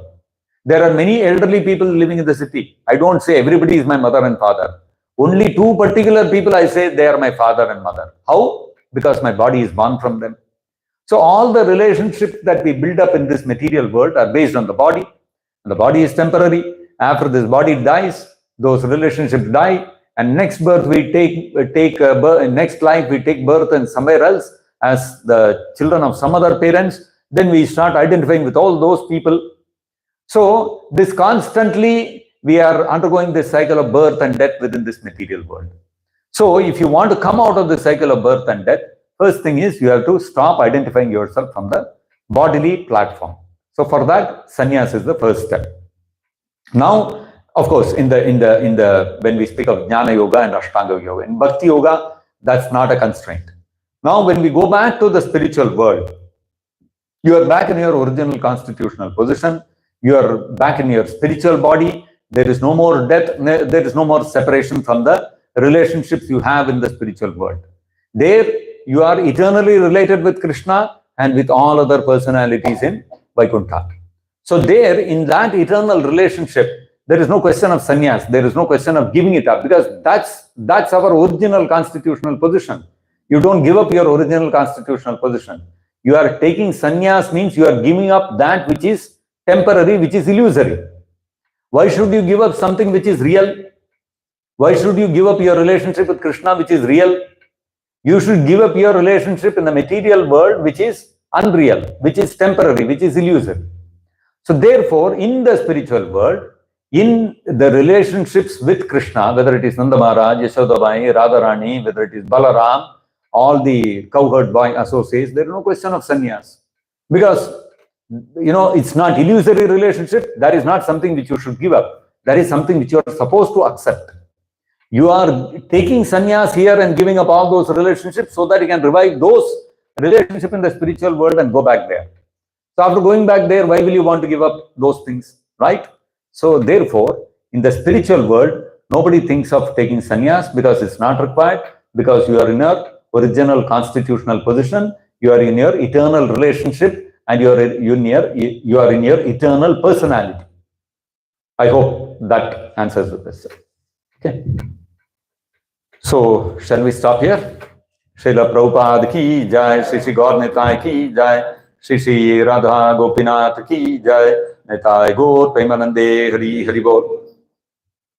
There are many elderly people living in the city. I don't say everybody is my mother and father. Only two particular people I say they are my father and mother. How? Because my body is born from them. So all the relationships that we build up in this material world are based on the body. And the body is temporary. After this body dies, those relationships die. And next birth we next life we take birth in somewhere else as the children of some other parents. Then we start identifying with all those people. So this constantly we are undergoing this cycle of birth and death within this material world. So if you want to come out of the cycle of birth and death, first thing is you have to stop identifying yourself from the bodily platform. So for that, sannyas is the first step. Now, of course, in the when we speak of jnana yoga and ashtanga yoga, in bhakti yoga, that's not a constraint. Now, when we go back to the spiritual world, you are back in your original constitutional position. You are back in your spiritual body. There is no more death. There is no more separation from the relationships you have in the spiritual world. There, you are eternally related with Krishna and with all other personalities in Vaikuntha. So there, in that eternal relationship, there is no question of sannyas. There is no question of giving it up, because that's our original constitutional position. You don't give up your original constitutional position. You are taking sannyas means you are giving up that which is temporary, which is illusory. Why should you give up something which is real? Why should you give up your relationship with Krishna, which is real? You should give up your relationship in the material world, which is unreal, which is temporary, which is illusory. So therefore, in the spiritual world, in the relationships with Krishna, whether it is Nanda Maharaj, Yashoda Bai, Radharani, whether it is Balaram, all the cowherd boy associates, there is no question of sannyas. Because, it's not illusory relationship. That is not something which you should give up. That is something which you are supposed to accept. You are taking sannyas here and giving up all those relationships so that you can revive those relationships in the spiritual world and go back there. So after going back there, why will you want to give up those things, right? So therefore, in the spiritual world, nobody thinks of taking sannyas because it's not required, because you are in your original constitutional position, you are in your eternal relationship, and you are in your eternal personality. I hope that answers the question. Okay. So, shall we stop here? Srila Prabhupada ki jai, Sri Gaur Nitai ki jai, Sri Radha Gopinath ki jai, Nitai Gaur Premanande Hari Hari Bol.